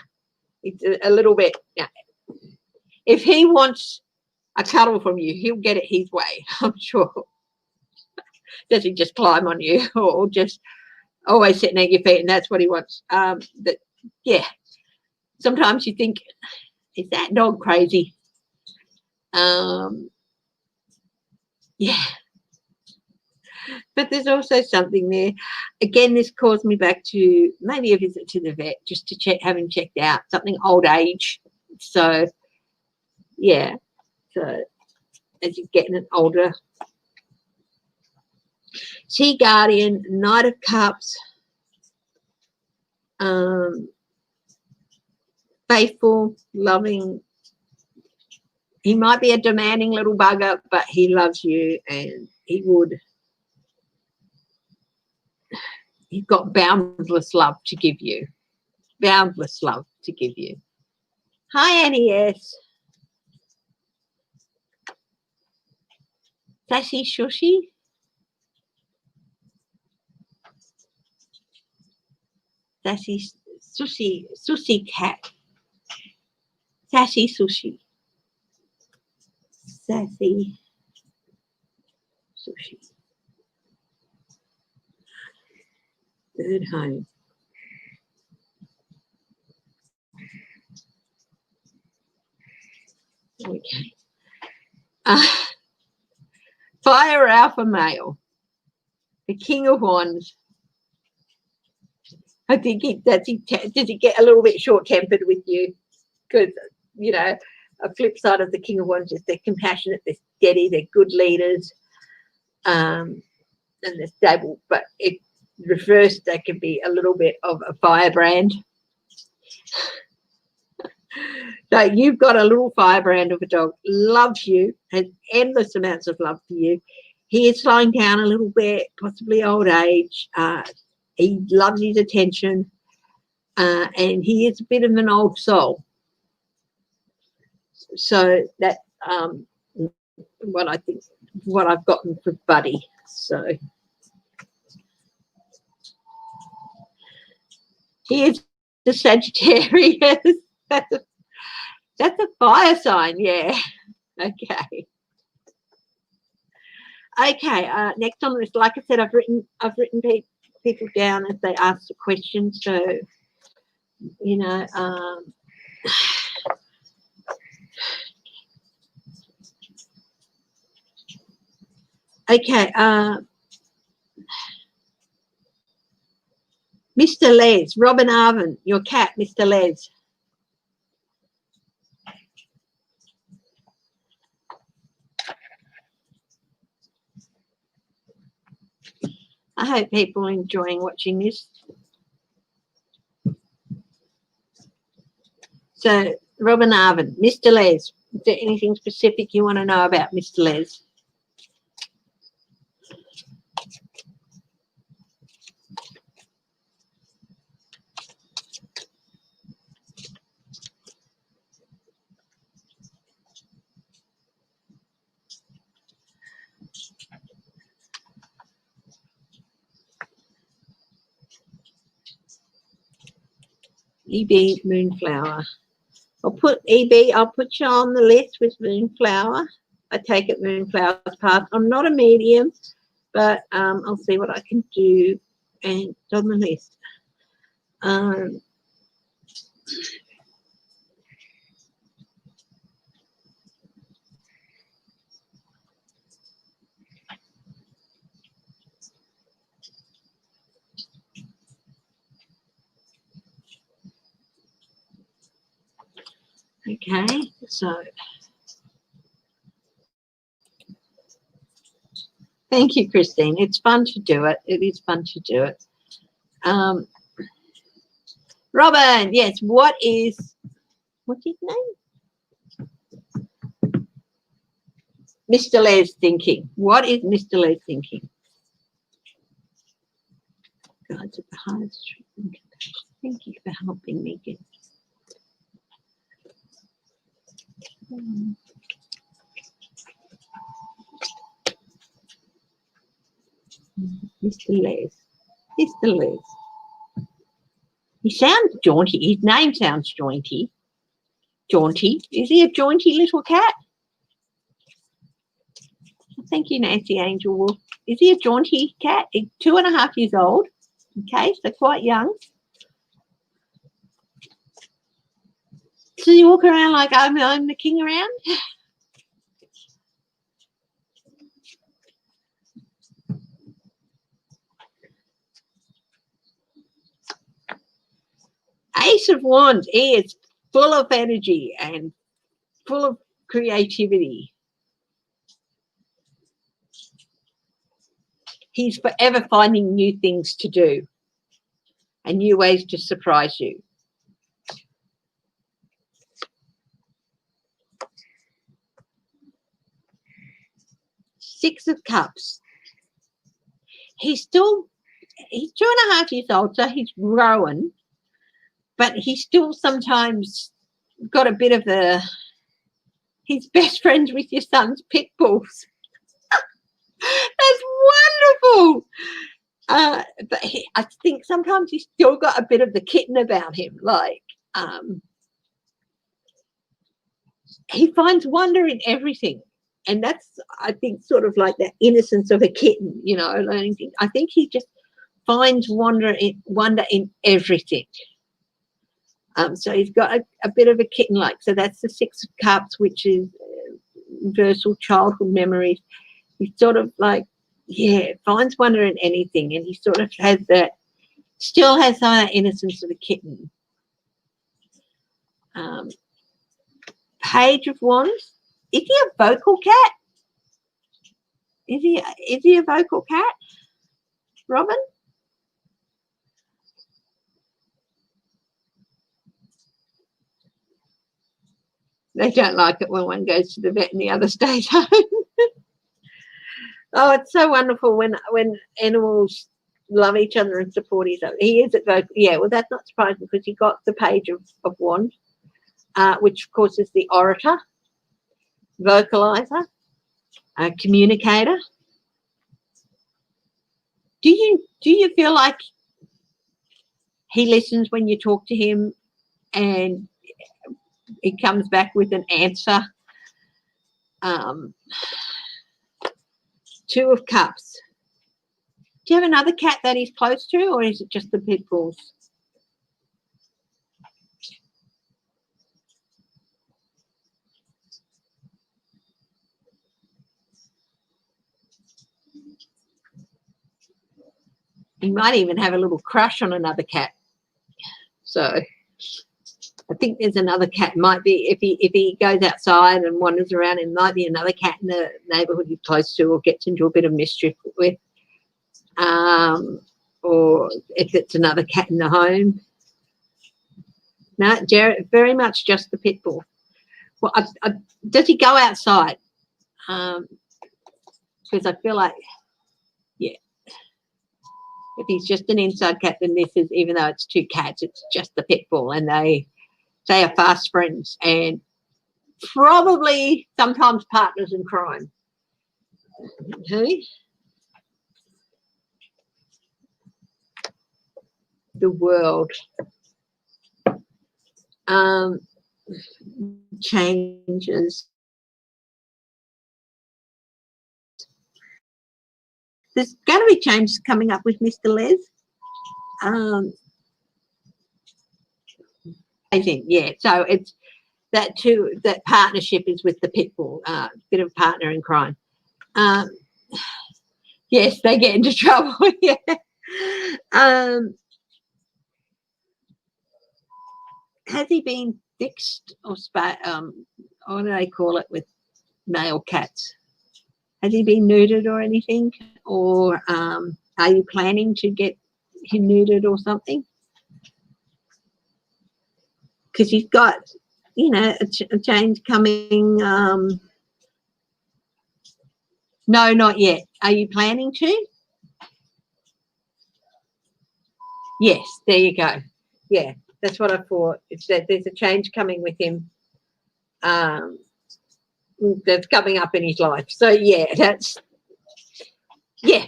S1: it's a little bit. Yeah. If he wants a cuddle from you, he'll get it his way, I'm sure. Does he just climb on you, or just always sitting at your feet, and that's what he wants? Yeah. Sometimes you think, is that dog crazy? Yeah. But there's also something there. Again, this calls me back to maybe a visit to the vet, just to check, having checked out something old age. So, yeah. So, as you're getting older. Sea Guardian, Knight of Cups, faithful, loving. He might be a demanding little bugger, but he loves you, and he's got boundless love to give you. Boundless love to give you. Hi, Annie, yes. Sassy Sushi. Sassy Sushi cat. Sassy Sushi. Sassy Sushi. Third home. Okay. Fire alpha male. The King of Wands. I think does he get a little bit short-tempered with you? Because, you know, a flip side of the King of Wands is they're compassionate, they're steady, they're good leaders, and they're stable. But it reversed, they can be a little bit of a firebrand. So you've got a little firebrand of a dog, loves you, has endless amounts of love for you. He is slowing down a little bit, possibly old age. He loves his attention, and he is a bit of an old soul. So that what I think, what I've gotten for Buddy. So he is the Sagittarius. That's a fire sign, yeah. Okay. Okay. Next on the list, like I said, I've written people down as they ask the questions. So, you know, okay. Mr. Les, Robin Arvin, your cat, Mr. Les. I hope people are enjoying watching this. So, Robin Arvin, Mr. Les, is there anything specific you want to know about Mr. Les? EB Moonflower. I'll put you on the list with Moonflower. I take it Moonflower's part. I'm not a medium, but I'll see what I can do, and it's on the list. Okay, so thank you, Christine. It's fun to do it. It is fun to do it. Robin, yes, what's his name? Mr. Les thinking? What is Mr. Les thinking? Guides of the highest truth and compassion. Thank you for helping me get. Mr. Les. Mr. Les. He sounds jaunty. His name sounds jaunty. Jaunty. Is he a jaunty little cat? Thank you, Nancy Angel Wolf. Is he a jaunty cat? He's 2.5 years old. Okay, so quite young. Does he walk around like I'm the king around? Ace of Wands, he is full of energy and full of creativity. He's forever finding new things to do and new ways to surprise you. Six of Cups. He's 2.5 years old, so he's growing, but he's still sometimes got a bit of he's best friends with your son's pit bulls. That's wonderful. But I think sometimes he's still got a bit of the kitten about him, like he finds wonder in everything. And that's, I think, sort of like the innocence of a kitten, you know, learning things. I think he just finds wonder in everything. So he's got a bit of a kitten-like. So that's the Six of Cups, which is universal childhood memories. He's sort of like, yeah, finds wonder in anything. And he sort of has that, still has some of that innocence of a kitten. Page of Wands. Is he a vocal cat? Is he a vocal cat, Robin? They don't like it when one goes to the vet and the other stays home. Oh, it's so wonderful when animals love each other and support each other. He is at vocal. Yeah, well, that's not surprising because he got the Page of Wands, which of course is the orator, vocalizer, communicator. Do you feel like he listens when you talk to him and he comes back with an answer? Two of Cups. Do you have another cat that he's close to, or is it just the pit bulls? He might even have a little crush on another cat. So I think there's another cat. Might be if he goes outside and wanders around, it might be another cat in the neighbourhood he's close to, or gets into a bit of mischief with. Or if it's another cat in the home. No, Jared, very much just the pit bull. Well, does he go outside? Because I feel like, yeah, if he's just an inside cat, then this is, even though it's two cats, it's just the pit bull, and they are fast friends and probably sometimes partners in crime. Okay. The World. Changes. There's going to be changes coming up with Mr. Les. I think, yeah. So it's that too. That partnership is with the pit bull. Bit of partner in crime. Yes, they get into trouble. Yeah. Has he been fixed or what do they call it with male cats? Has he been neutered or anything? Or are you planning to get him neutered or something? Because he's got, you know, a change coming. No, not yet. Are you planning to? Yes, there you go. Yeah, that's what I thought. It's that there's a change coming with him that's coming up in his life. So, yeah,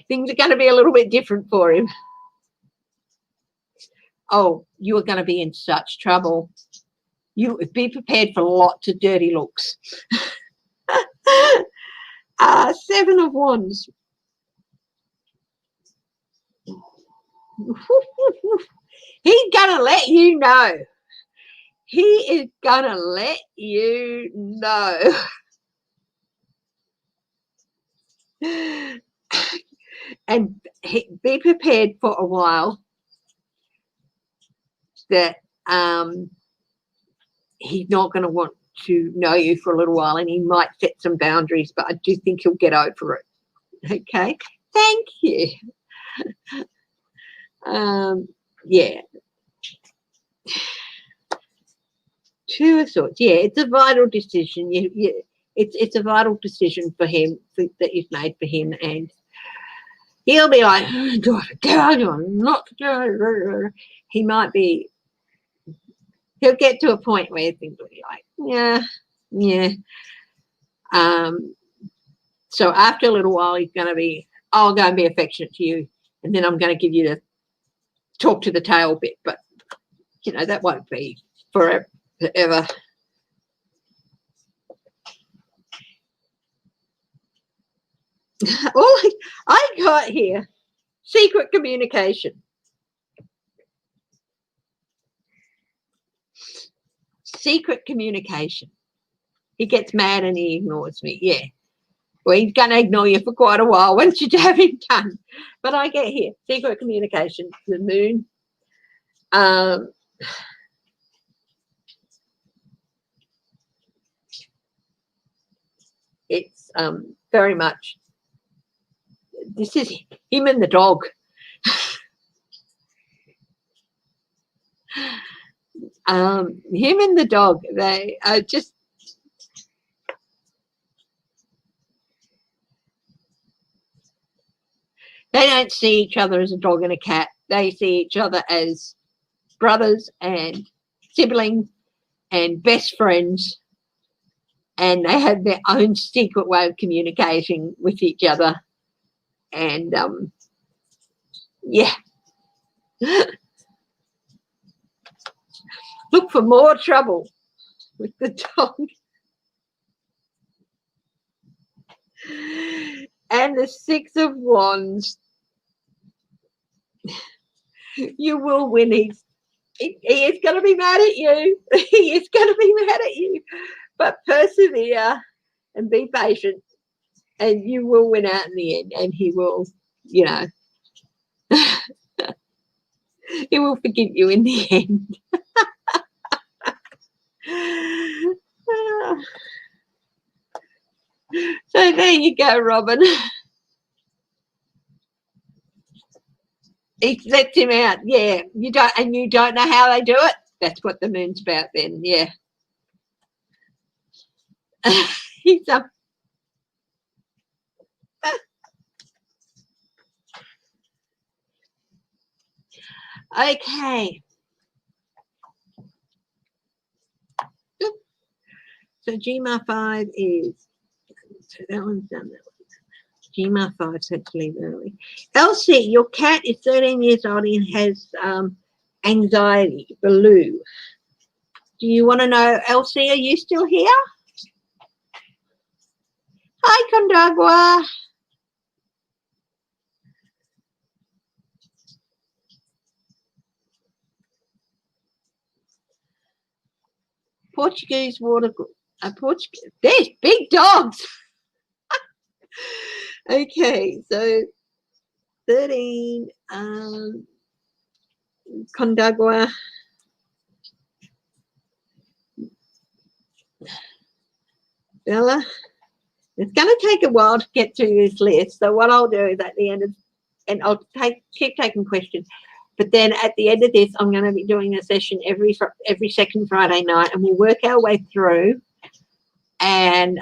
S1: things are going to be a little bit different for him. Oh, you are going to be in such trouble. You be prepared for lots of dirty looks. 7 of Wands. He's going to let you know. He is going to let you know. And be prepared for a while that he's not going to want to know you for a little while, and he might set some boundaries, but I do think he'll get over it. Okay, thank you. Yeah. 2 of Swords. Yeah, it's a vital decision. It's a vital decision for him that you've made for him, and he'll be like, he might be. He'll get to a point where things will be like, yeah. So after a little while, he's going to be, I'll go and be affectionate to you, and then I'm going to give you the talk to the tail bit, but that won't be forever. All I got here, secret communication. Secret communication. He gets mad and he ignores me. Yeah. Well, he's going to ignore you for quite a while once you have him done. But I get here, secret communication, the moon. It's very much, this is him and the dog. Him and the dog, they are just, they don't see each other as a dog and a cat. They see each other as brothers and siblings and best friends, and they have their own secret way of communicating with each other. And yeah. Look for more trouble with the dog. And the 6 of Wands. You will win. He is going to be mad at you. He is going to be mad at you. But persevere and be patient, and you will win out in the end. And he will, he will forgive you in the end. So there you go, Robin. He lets him out. Yeah, you don't know how they do it. That's what the moon's about then. Yeah. He's up. Okay. So GMA 5 is, so that one's done. GMA 5, so to leave early. Elsie, your cat is 13 years old and has anxiety. Baloo. Do you want to know, Elsie, are you still here? Hi, Condagua. Portuguese water. Portuguese. There's big dogs. Okay, so 13. Condagua. Bella. It's going to take a while to get through this list. So what I'll do is at the end of, and I'll keep taking questions. But then at the end of this, I'm going to be doing a session every second Friday night, and we'll work our way through and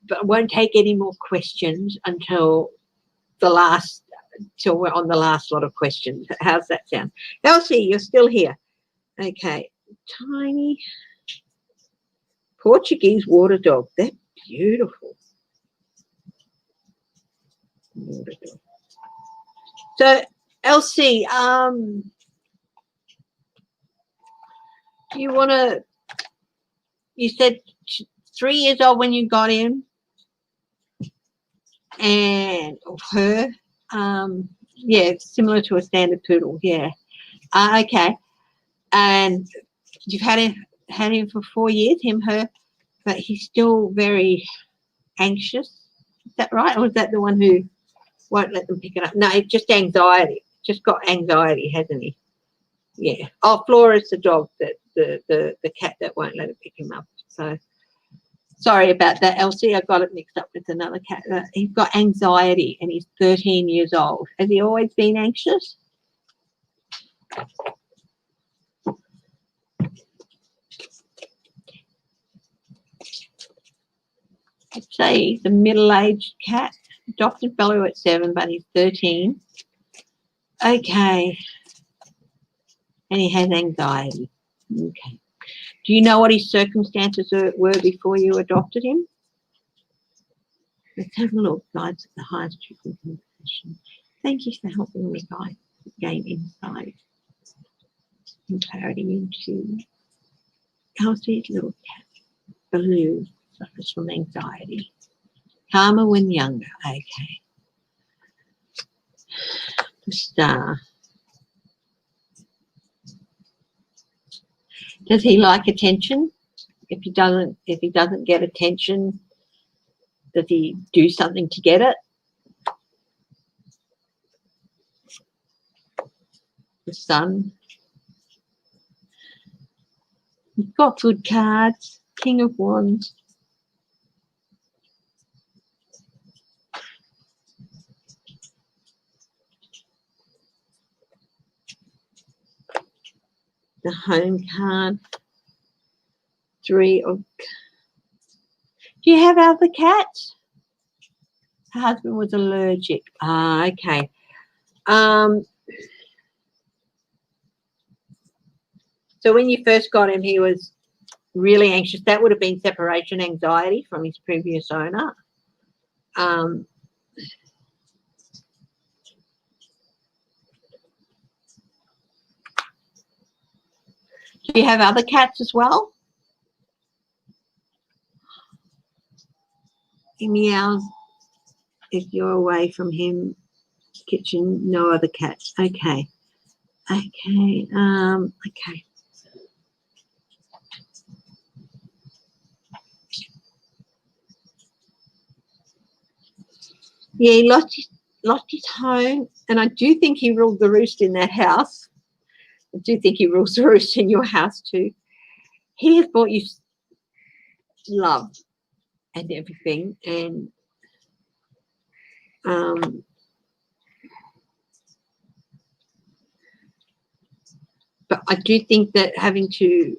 S1: but won't take any more questions until we're on the last lot of questions. How's that sound? Elsie, you're still here. Okay, tiny Portuguese water dog. They're beautiful. Water dog. So, Elsie, you want to? You said 3 years old when you got him, and her, yeah, similar to a standard poodle. Yeah. Okay. And you've had him for 4 years, her, but he's still very anxious. Is that right? Or is that the one who won't let them pick it up? No, it's just anxiety. Just got anxiety, hasn't he? Yeah. Oh, Flora's the dog, that the cat that won't let it pick him up. So sorry about that, Elsie. I got it mixed up with another cat. He's got anxiety and he's 13 years old. Has he always been anxious? I'd say he's a middle-aged cat. Adopted fellow at 7, but he's 13. Okay. And he has anxiety. Okay. Do you know what his circumstances were before you adopted him? Let's have a look. Guides at the highest truth and compassion. Thank you for helping me gain insight and clarity into Elsie's little cat, Baloo, suffers from anxiety. Calmer when younger. Okay. The star. Does he like attention? If he doesn't get attention, does he do something to get it? The sun. He's got good cards. King of Wands. The home card. 3 of. Do you have other cats? Her husband was allergic. Ah, okay. So when you first got him, he was really anxious. That would have been separation anxiety from his previous owner. Do you have other cats as well? He meows if you're away from him. Kitchen, no other cats. Okay. Okay. Okay. Yeah, he lost his home, and I do think he ruled the roost in that house. I do think he rules the roost in your house too. He has brought you love and everything, and but I do think that having to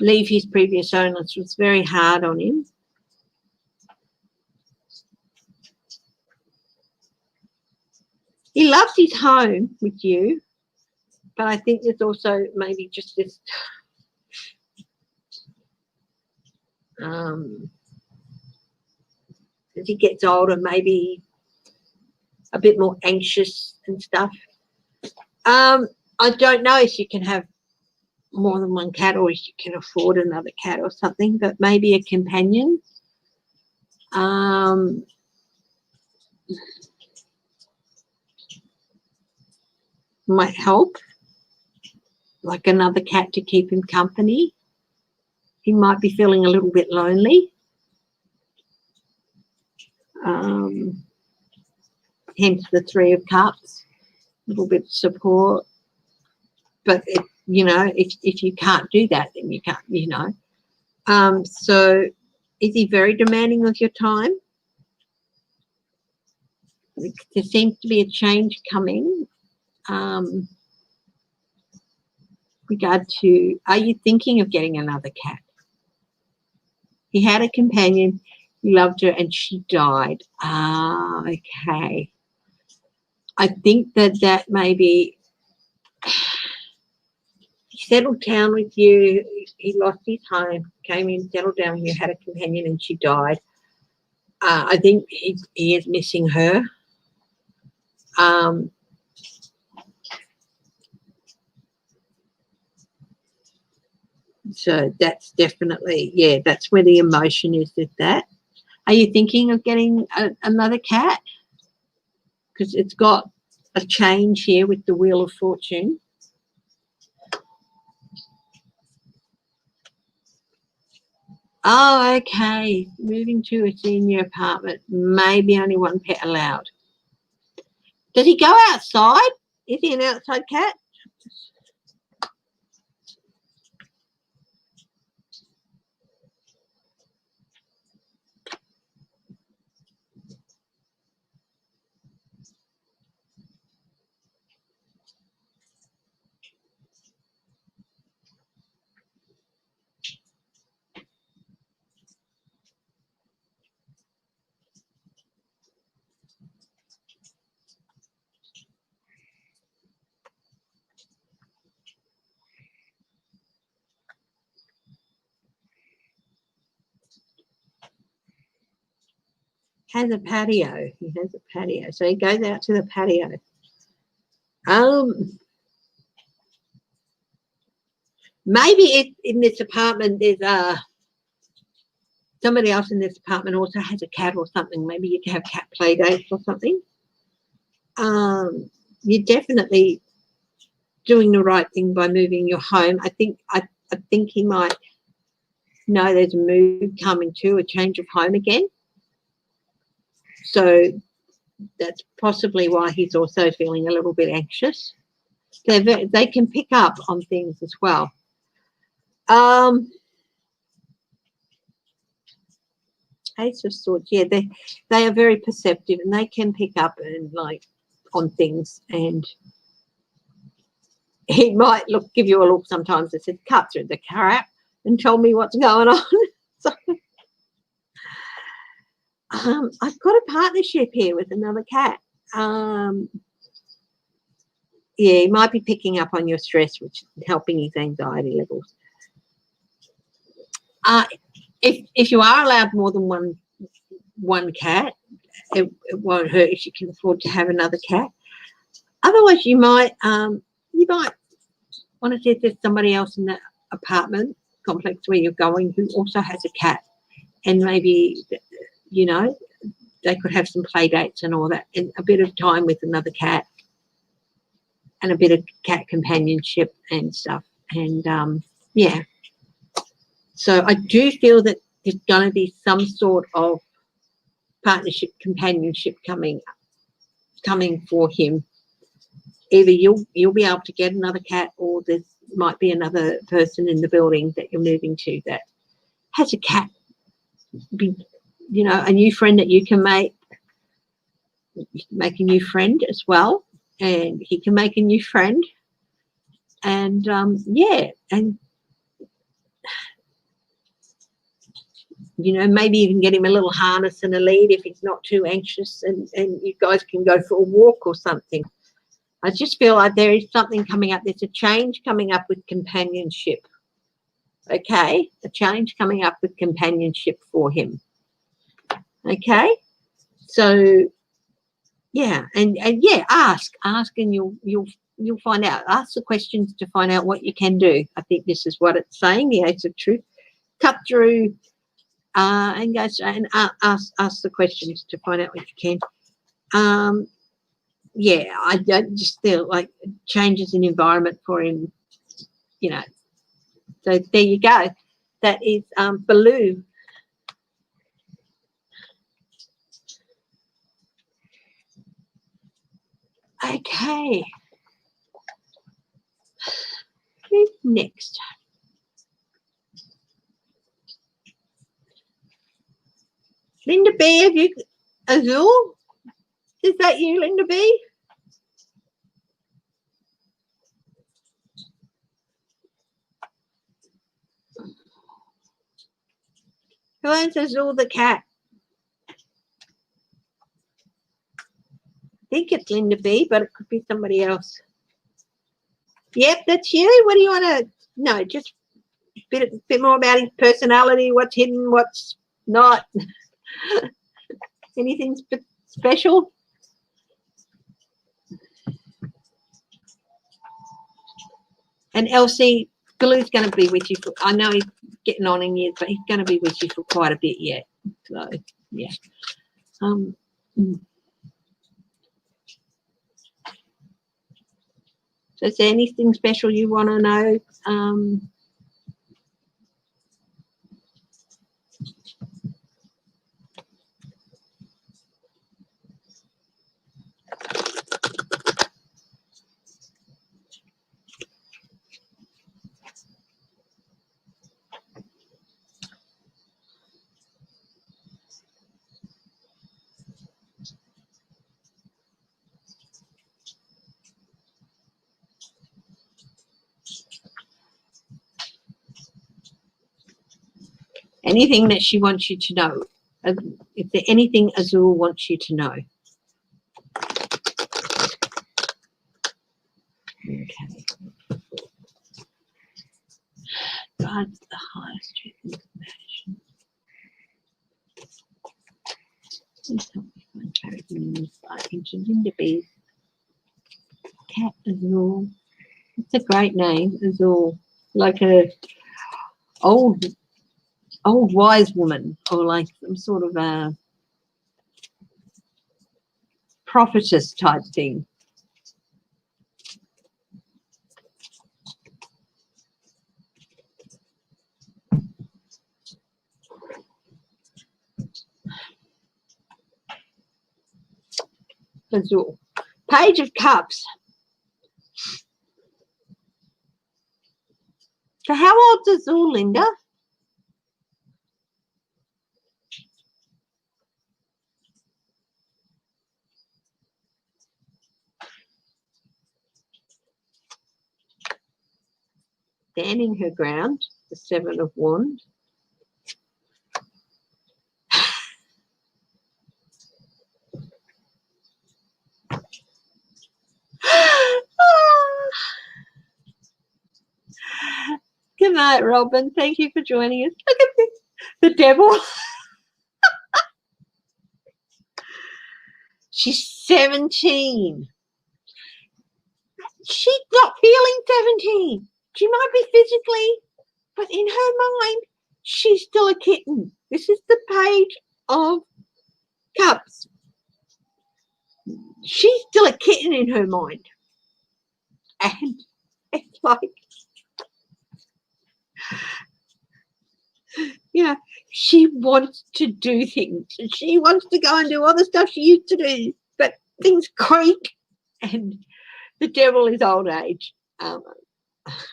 S1: leave his previous owners was very hard on him. He loves his home with you, but I think there's also maybe just this as he gets older, maybe a bit more anxious and stuff. I don't know if you can have more than one cat or if you can afford another cat or something, but maybe a companion. Might help, like another cat to keep him company. He might be feeling a little bit lonely. Hence the 3 of Cups, a little bit of support. But, you know, if you can't do that, then you can't, you know. So is he very demanding of your time? There seems to be a change coming. Regard to, are you thinking of getting another cat? He had a companion, he loved her, and she died. Ah, okay. I think that maybe he settled down with you. He lost his home, came in, settled down with you, had a companion, and she died. I think he is missing her. Um, so that's definitely, yeah, that's where the emotion is with that. Are you thinking of getting another cat? Because it's got a change here with the Wheel of Fortune. Oh, okay. Moving to a senior apartment, maybe only one pet allowed. Does he go outside? Is he an outside cat? Has a patio. He has a patio. So he goes out to the patio. Maybe in this apartment there's somebody else in this apartment also has a cat or something. Maybe you can have cat play dates or something. You're definitely doing the right thing by moving your home. I think he might know there's a move coming to a change of home again. So that's possibly why he's also feeling a little bit anxious. They can pick up on things as well. Ace of Swords, yeah, they are very perceptive and they can pick up and like on things, and he might give you a look sometimes that says, cut through the crap and tell me what's going on. So I've got a partnership here with another cat. Yeah, he might be picking up on your stress, which is helping his anxiety levels. If you are allowed more than one cat, it won't hurt if you can afford to have another cat. Otherwise, you might want to see if there's somebody else in that apartment complex where you're going who also has a cat, and maybe they could have some play dates and all that, and a bit of time with another cat, and a bit of cat companionship and stuff. And yeah, so I do feel that there's going to be some sort of partnership, companionship coming for him. Either you'll be able to get another cat, or there might be another person in the building that you're moving to that has a cat. A new friend that you can make a new friend as well, and he can make a new friend. And yeah, and maybe you can get him a little harness and a lead if he's not too anxious, and you guys can go for a walk or something. I just feel like there is something coming up. There's a change coming up with companionship. Okay, a change coming up with companionship for him. Okay, so yeah, and yeah, ask, and you'll find out. Ask the questions to find out what you can do. I think this is what it's saying. The Ace of Truth. Cut through and go and ask the questions to find out what you can. Yeah, I just feel like changes in environment for him. So there you go. That is Baloo. Okay. Who's next? Linda B, have you Azul? Is that you, Linda B? Who owns Azul the cat? I think it's Linda B, but it could be somebody else. Yep, that's you. What do you want to know? Just a bit more about his personality, what's hidden, what's not. Anything special? And Elsie, Glue's going to be with you for, I know he's getting on in years, but he's going to be with you for quite a bit yet. So, yeah. So is there anything special you want to know? Anything that she wants you to know? Is there anything Azul wants you to know? Okay. God's the highest truth and compassion. Please help me find clarity in this life. Into Linda B's cat Azul. It's a great name, Azul. Like a old wise woman, or like some sort of a prophetess type thing. Azul. Page of Cups. So how old's Azul, Linda? Standing her ground, the Seven of Wands. Good night, Robin. Thank you for joining us. Look at this. The devil. She's 17. She's not feeling 17. She might be physically, but in her mind, she's still a kitten. This is the Page of Cups. She's still a kitten in her mind. And it's like, you know, she wants to do things. She wants to go and do all the stuff she used to do, but things creak, and the devil is old age.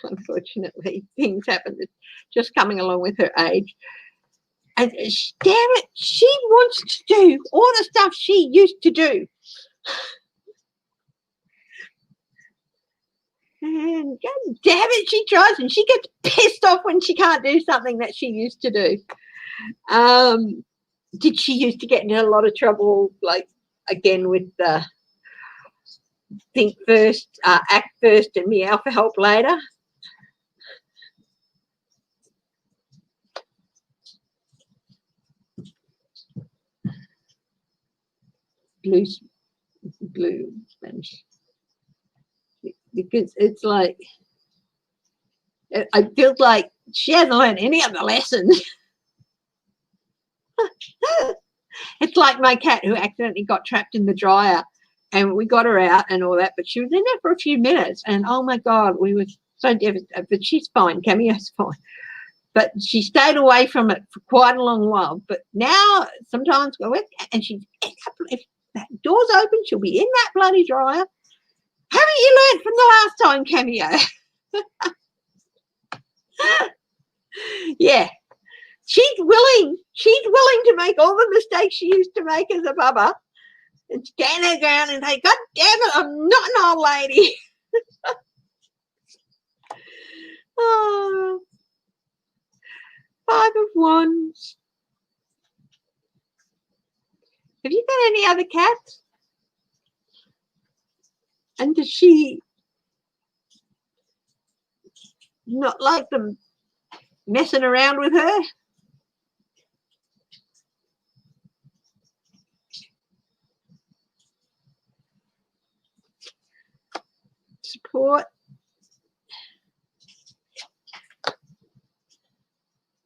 S1: Unfortunately, things happen just coming along with her age. And damn it, she wants to do all the stuff she used to do. And God damn it, she tries, and she gets pissed off when she can't do something that she used to do. Did she used to get into a lot of trouble, like, again, with the think first, act first, and meow for help later? Blue Spanish. Because it's like, I feel like she hasn't learned any of the lessons. It's like my cat who accidentally got trapped in the dryer, and we got her out and all that, but she was in there for a few minutes, and oh my God, we were so devastated. But she's fine. Cameo's fine. But she stayed away from it for quite a long while. But now sometimes and she's, if that door's open, she'll be in that bloody dryer. Haven't you learned from the last time, Cameo? Yeah. She's willing to make all the mistakes she used to make as a bubba and stand her ground and say, God damn it, I'm not an old lady. Oh, Five of Wands. Have you got any other cats? And does she not like them messing around with her? Support.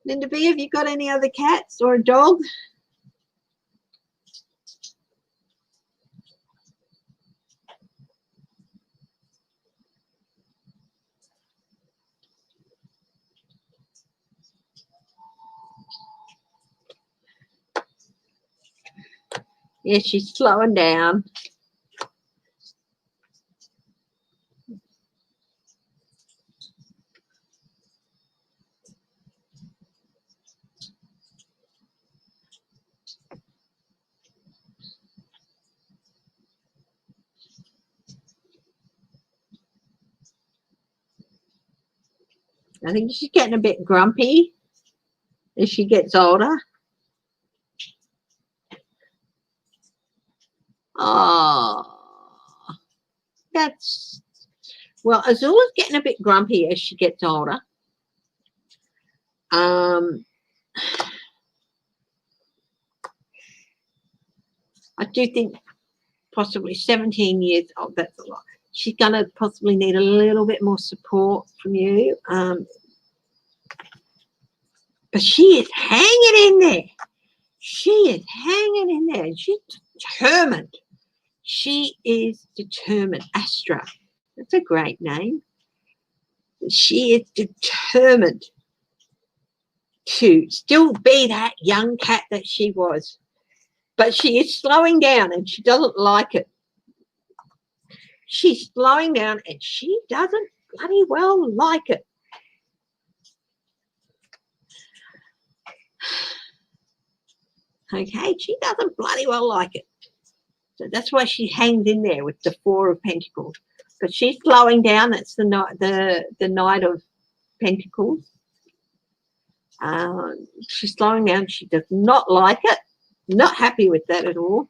S1: Linda B, have you got any other cats or a dog? Yeah, she's slowing down. I think she's getting a bit grumpy as she gets older. Oh, that's, well, Azula's getting a bit grumpy as she gets older. I do think possibly 17 years old, that's a lot. She's going to possibly need a little bit more support from you. But she is hanging in there. She is hanging in there. She's determined. She is determined. Astra. That's a great name. She is determined to still be that young cat that she was. But she is slowing down and she doesn't like it. She's slowing down and she doesn't bloody well like it. Okay, she doesn't bloody well like it. So that's why she hangs in there with the Four of Pentacles. But she's slowing down. That's the Knight of Pentacles. She's slowing down. She does not like it. Not happy with that at all.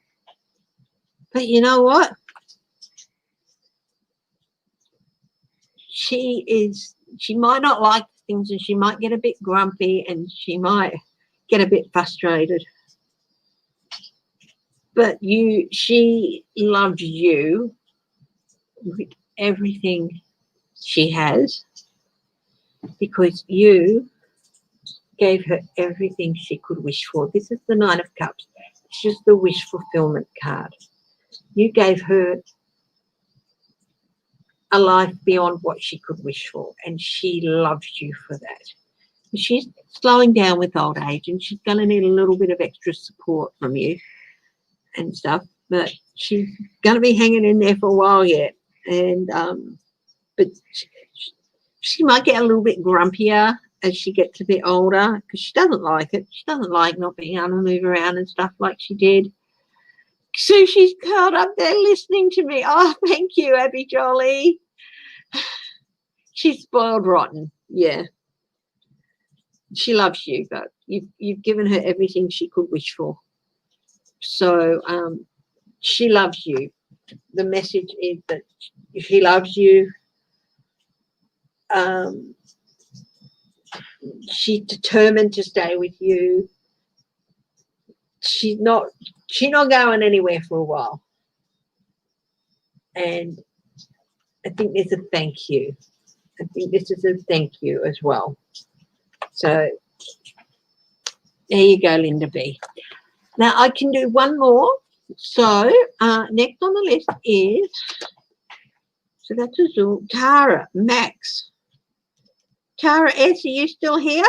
S1: But you know what? She might not like things and she might get a bit grumpy and she might get a bit frustrated. But she loves you with everything she has because you gave her everything she could wish for. This is the Nine of Cups. This is the wish fulfillment card. You gave her a life beyond what she could wish for, and she loves you for that. She's slowing down with old age, and she's going to need a little bit of extra support from you and stuff, but she's going to be hanging in there for a while yet. And but she might get a little bit grumpier as she gets a bit older because she doesn't like it. She doesn't like not being able to move around and stuff like she did. So she's curled up there listening to me. Oh, thank you, Abby Jolly. She's spoiled rotten. Yeah. She loves you, but you've given her everything she could wish for. So she loves you. The message is that she loves you. She's determined to stay with you. She's not going anywhere for a while. And I think there's a thank you. I think this is a thank you as well. So there you go, Linda B. Now I can do one more. So next on the list is, so that's Azul, Tara, Max. Tara S, are you still here?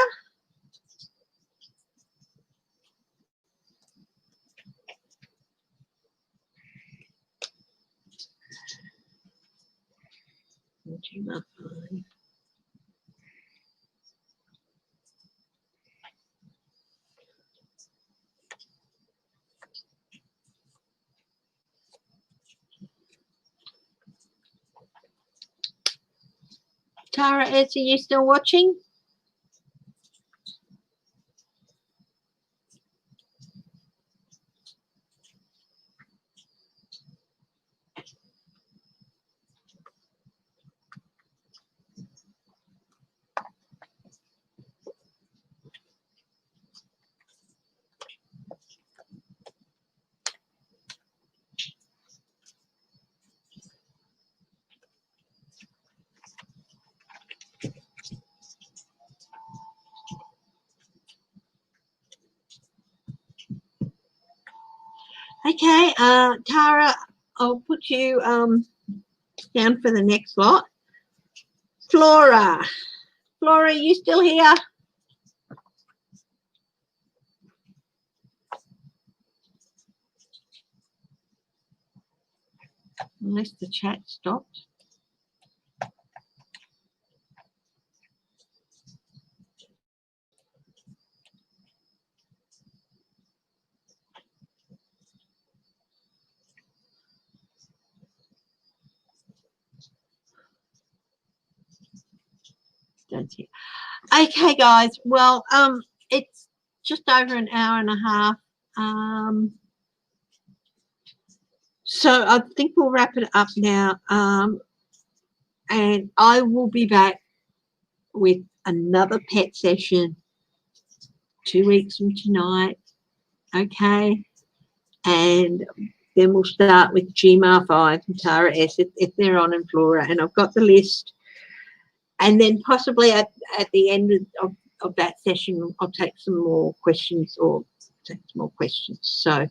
S1: Tara S, are you still watching? Okay, Tara, I'll put you down for the next lot. Flora, are you still here? Unless the chat stopped. Don't see it. Okay, guys. Well, it's just over an hour and a half. So I think we'll wrap it up now. And I will be back with another pet session 2 weeks from tonight. Okay. And then we'll start with Gmar 5 and Tara S if they're on, and Flora. And I've got the list. And then possibly at the end of that session, I'll take some more questions So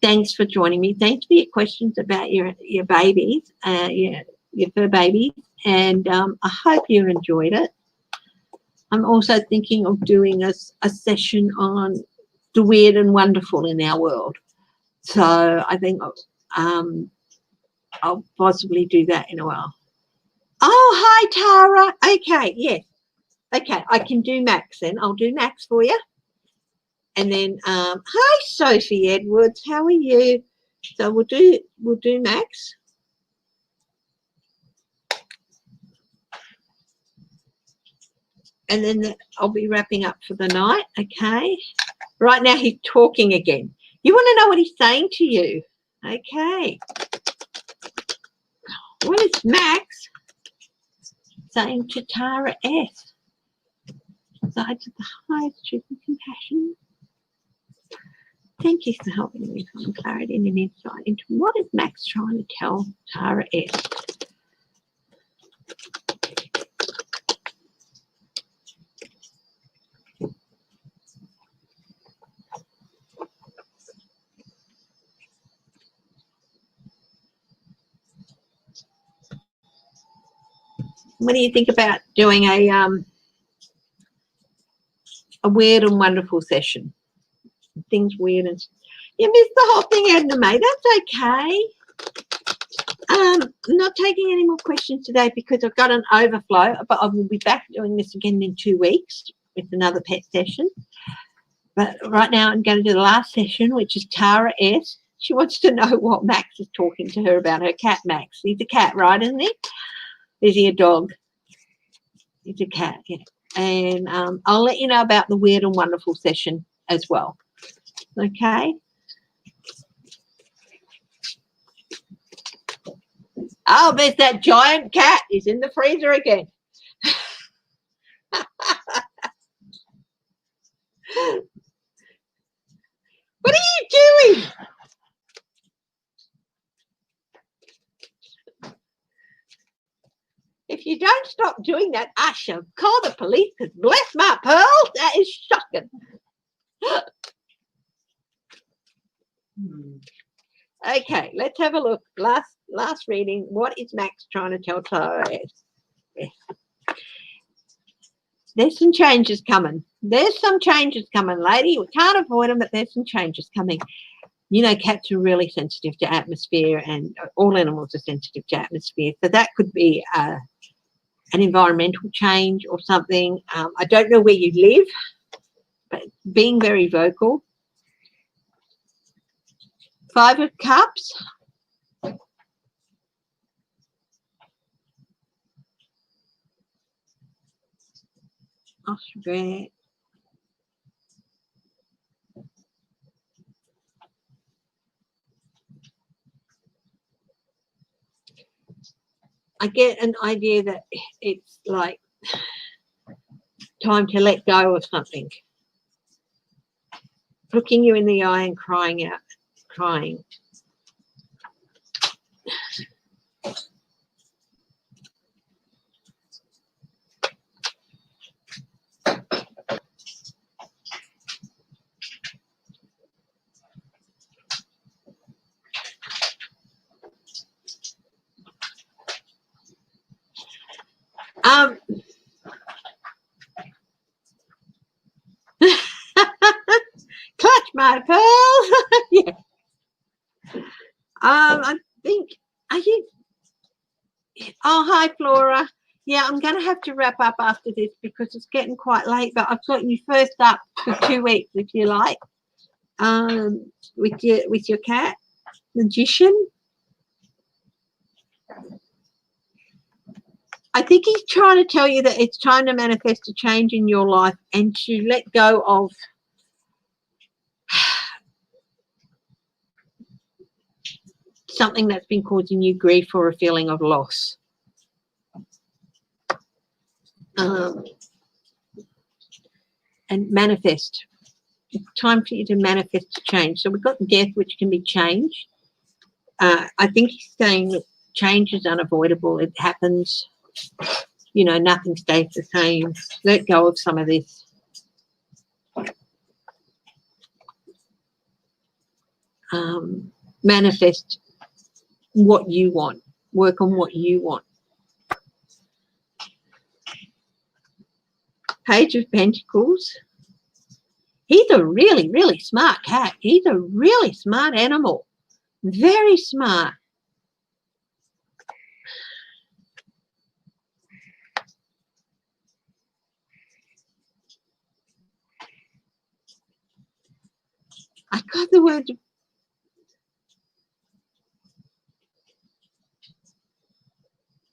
S1: thanks for joining me. Thanks for your questions about your babies, your fur babies. And I hope you enjoyed it. I'm also thinking of doing a session on the weird and wonderful in our world. So I think I'll possibly do that in a while. Oh, hi, Tara. Okay, yes. Okay, I can do Max then. I'll do Max for you. And then, hi, Sophie Edwards. How are you? So we'll do Max. And then I'll be wrapping up for the night. Okay. Right now he's talking again. You want to know what he's saying to you? Okay. What is Max saying to Tara S? Sides of the highest truth and compassion. Thank you for helping me find clarity and an insight into what is Max trying to tell Tara S. What do you think about doing a weird and wonderful session? Things weird and you missed the whole thing, Edna May. That's okay. I'm not taking any more questions today because I've got an overflow, but I will be back doing this again in 2 weeks with another pet session. But right now I'm going to do the last session, which is Tara S. She wants to know what Max is talking to her about, her cat Max. He's a cat, right, isn't he? Is he a dog? He's a cat, yeah. And I'll let you know about the weird and wonderful session as well. Okay. Oh, there's that giant cat. He's in the freezer again. What are you doing? If you don't stop doing that, I shall call the police because bless my pearls, that is shocking. Okay, let's have a look. Last reading. What is Max trying to tell Tara? Yes. There's some changes coming. There's some changes coming, lady. We can't avoid them, but there's some changes coming. You know, cats are really sensitive to atmosphere, and all animals are sensitive to atmosphere. So that could be an environmental change or something. I don't know where you live, but being very vocal. 5 of Cups. Austria. I get an idea that it's like time to let go of something. Looking you in the eye and crying out, crying. my pearl. Yeah. I think, are you? Oh, hi, Flora. Yeah, I'm going to have to wrap up after this because it's getting quite late. But I've got you first up for 2 weeks, if you like, with your cat, Magician. I think he's trying to tell you that it's time to manifest a change in your life and to let go of something that's been causing you grief or a feeling of loss. And manifest. It's time for you to manifest a change. So we've got death, which can be changed. I think he's saying that change is unavoidable. It happens. You know, nothing stays the same. Let go of some of this. Manifest what you want. Work on what you want. Page of Pentacles. He's a really, really smart cat. He's a really smart animal. Very smart. I got the word.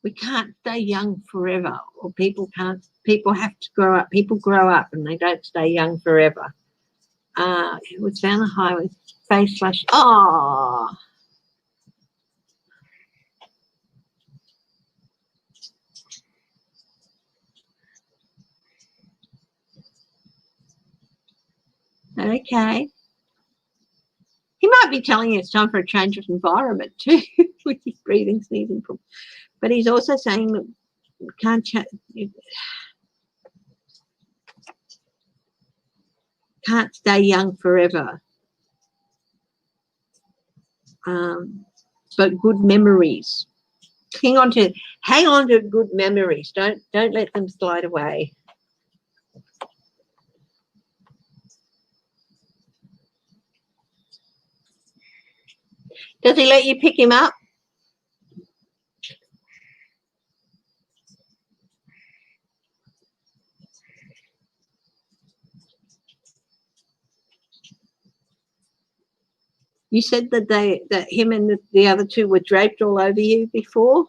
S1: We can't stay young forever, or people can't. People have to grow up. People grow up and they don't stay young forever. It was down the highway, face flash. Oh, okay. He might be telling you it's time for a change of environment too, with his breathing, sneezing. But he's also saying that you can't stay young forever. But good memories. Hang on to good memories. Don't let them slide away. Does he let you pick him up? You said that him and the other two were draped all over you before?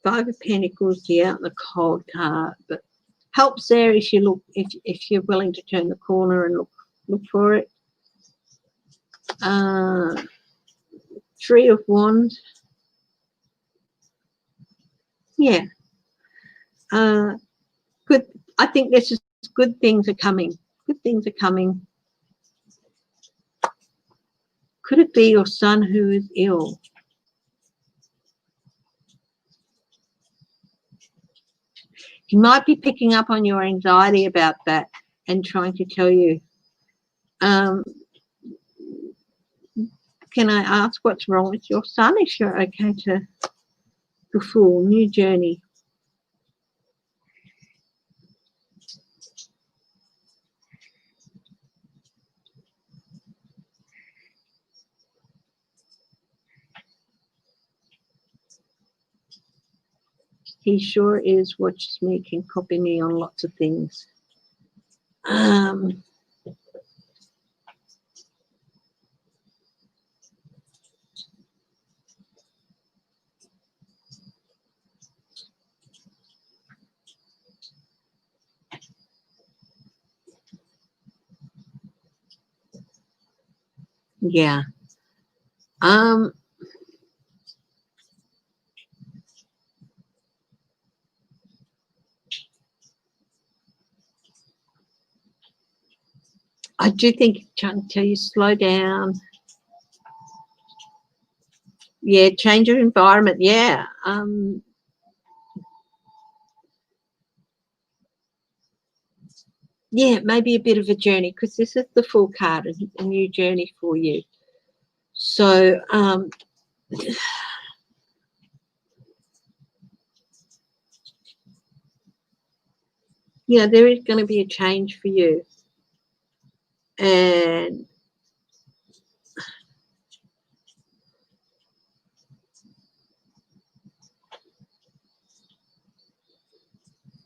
S1: Five of Pentacles, the out in the cold card, but helps there if you look, if you're willing to turn the corner and look for it. Three of Wands. Yeah. Good. I think this is good things are coming. Good things are coming. Could it be your son who is ill? He might be picking up on your anxiety about that and trying to tell you. Can I ask what's wrong with your son? If you're okay to the Fool, new journey. He sure is. Watches me, can copy me on lots of things. Yeah. I do think he's trying to tell you slow down. Yeah, change of environment. Yeah. Yeah, maybe a bit of a journey, because this is the Fool card, a new journey for you. So Yeah, there is going to be a change for you. And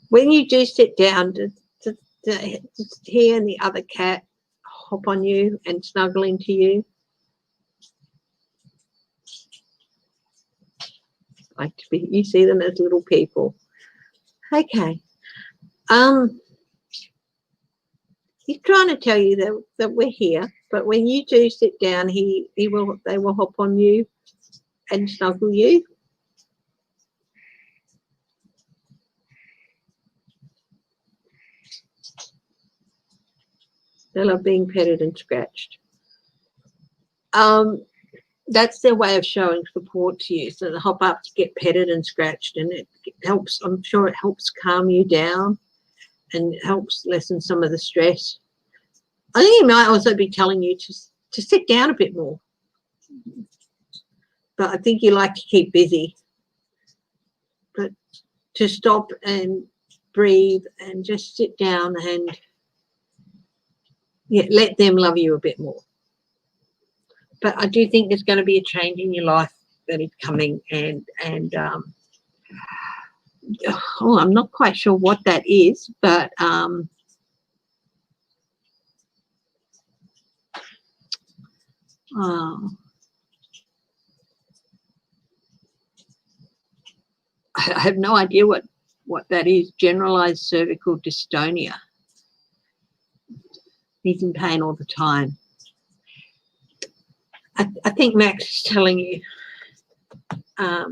S1: when you do sit down, does he and the other cat hop on you and snuggle into you? Like to be, you see them as little people. Okay. He's trying to tell you that we're here, but when you do sit down, they will hop on you and snuggle you. They love being petted and scratched. That's their way of showing support to you. So the hop ups get petted and scratched, and it helps. I'm sure it helps calm you down and helps lessen some of the stress. I think he might also be telling you to sit down a bit more. But I think you like to keep busy. But to stop and breathe and just sit down and let them love you a bit more. But I do think there's going to be a change in your life that is coming, and I'm not quite sure what that is, but I have no idea what that is. Generalized cervical dystonia. He's in pain all the time. I think Max is telling you, I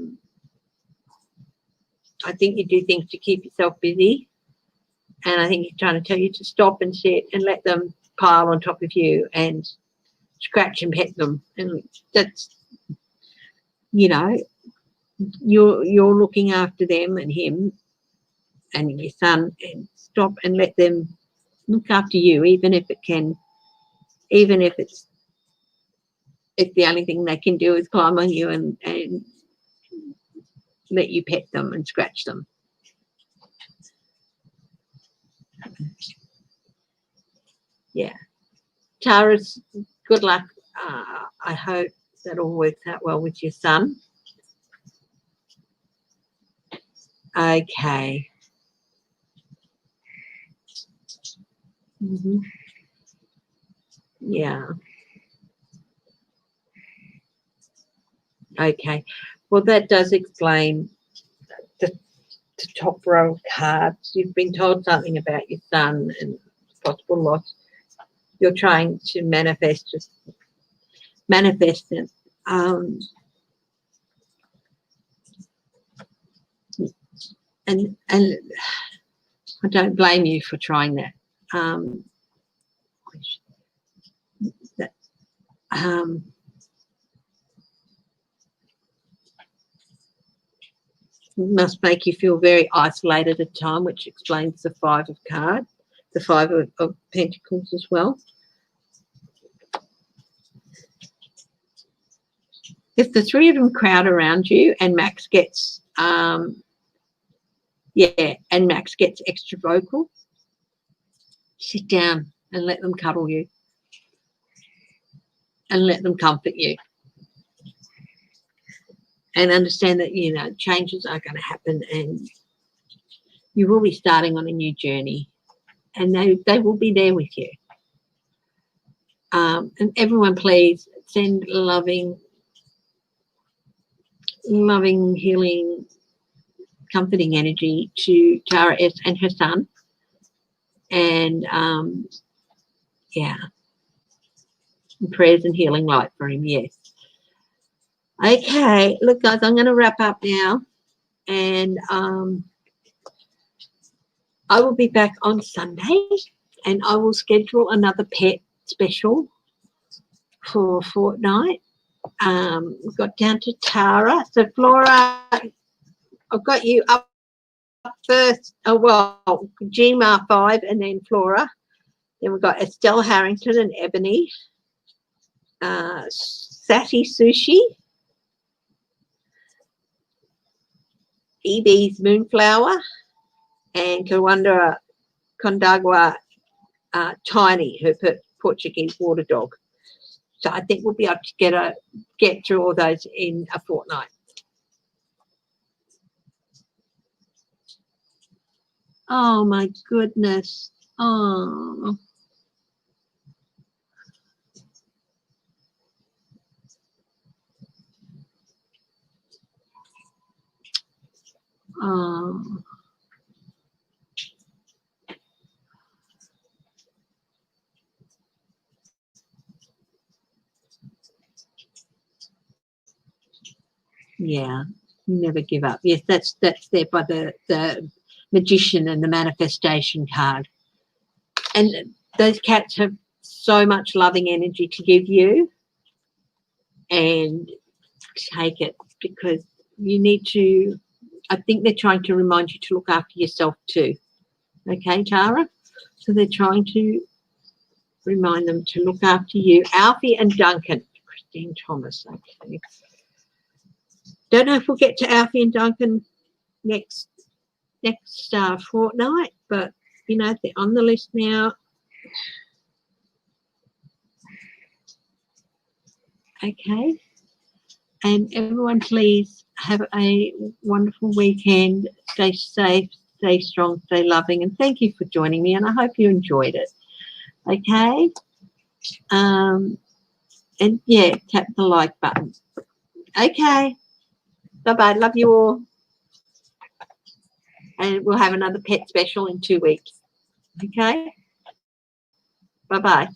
S1: think you do things to keep yourself busy, and I think he's trying to tell you to stop and sit and let them pile on top of you and scratch and pet them. And that's, you're looking after them and him and your son, and stop and let them look after you, even if it's the only thing they can do is climb on you and let you pet them and scratch them. Yeah. Tara's, good luck. I hope that all works out well with your son. Okay. Yeah. Okay. Well, that does explain the top row of cards. You've been told something about your son and possible loss. You're trying to manifest it. And I don't blame you for trying that. Must make you feel very isolated at time, which explains the 5 of cards, the 5 of Pentacles as well. If the 3 of them crowd around you and Max gets Max gets extra vocal, sit down and let them cuddle you and let them comfort you. And understand that, changes are going to happen, and you will be starting on a new journey, and they will be there with you. And everyone, please send loving, healing, comforting energy to Tara S. and her son. And, prayers and healing light for him, yes. Okay, look, guys, I'm going to wrap up now, and I will be back on Sunday, and I will schedule another pet special for a fortnight. We've got down to Tara. So, Flora, I've got you up first. Oh, well, Gmar 5 and then Flora. Then we've got Estelle Harrington and Ebony. Sassy Sushi. EB's Moonflower and Condagua Tiny, her Portuguese water dog. So I think we'll be able to get through all those in a fortnight. Oh my goodness. Oh. Oh. Yeah, never give up. Yes, that's there by the magician and the manifestation card. And those cats have so much loving energy to give you, and take it, because you need to, I think they're trying to remind you to look after yourself too. Okay, Tara? So they're trying to remind them to look after you. Alfie and Duncan. Christine Thomas. Okay. Don't know if we'll get to Alfie and Duncan next fortnight, but you know, they're on the list now. Okay. And everyone, please have a wonderful weekend. Stay safe, stay strong, stay loving, and thank you for joining me, and I hope you enjoyed it. Okay. And yeah, tap the like button. Okay. Bye-bye. Love you all. And we'll have another pet special in 2 weeks. Okay. Bye-bye.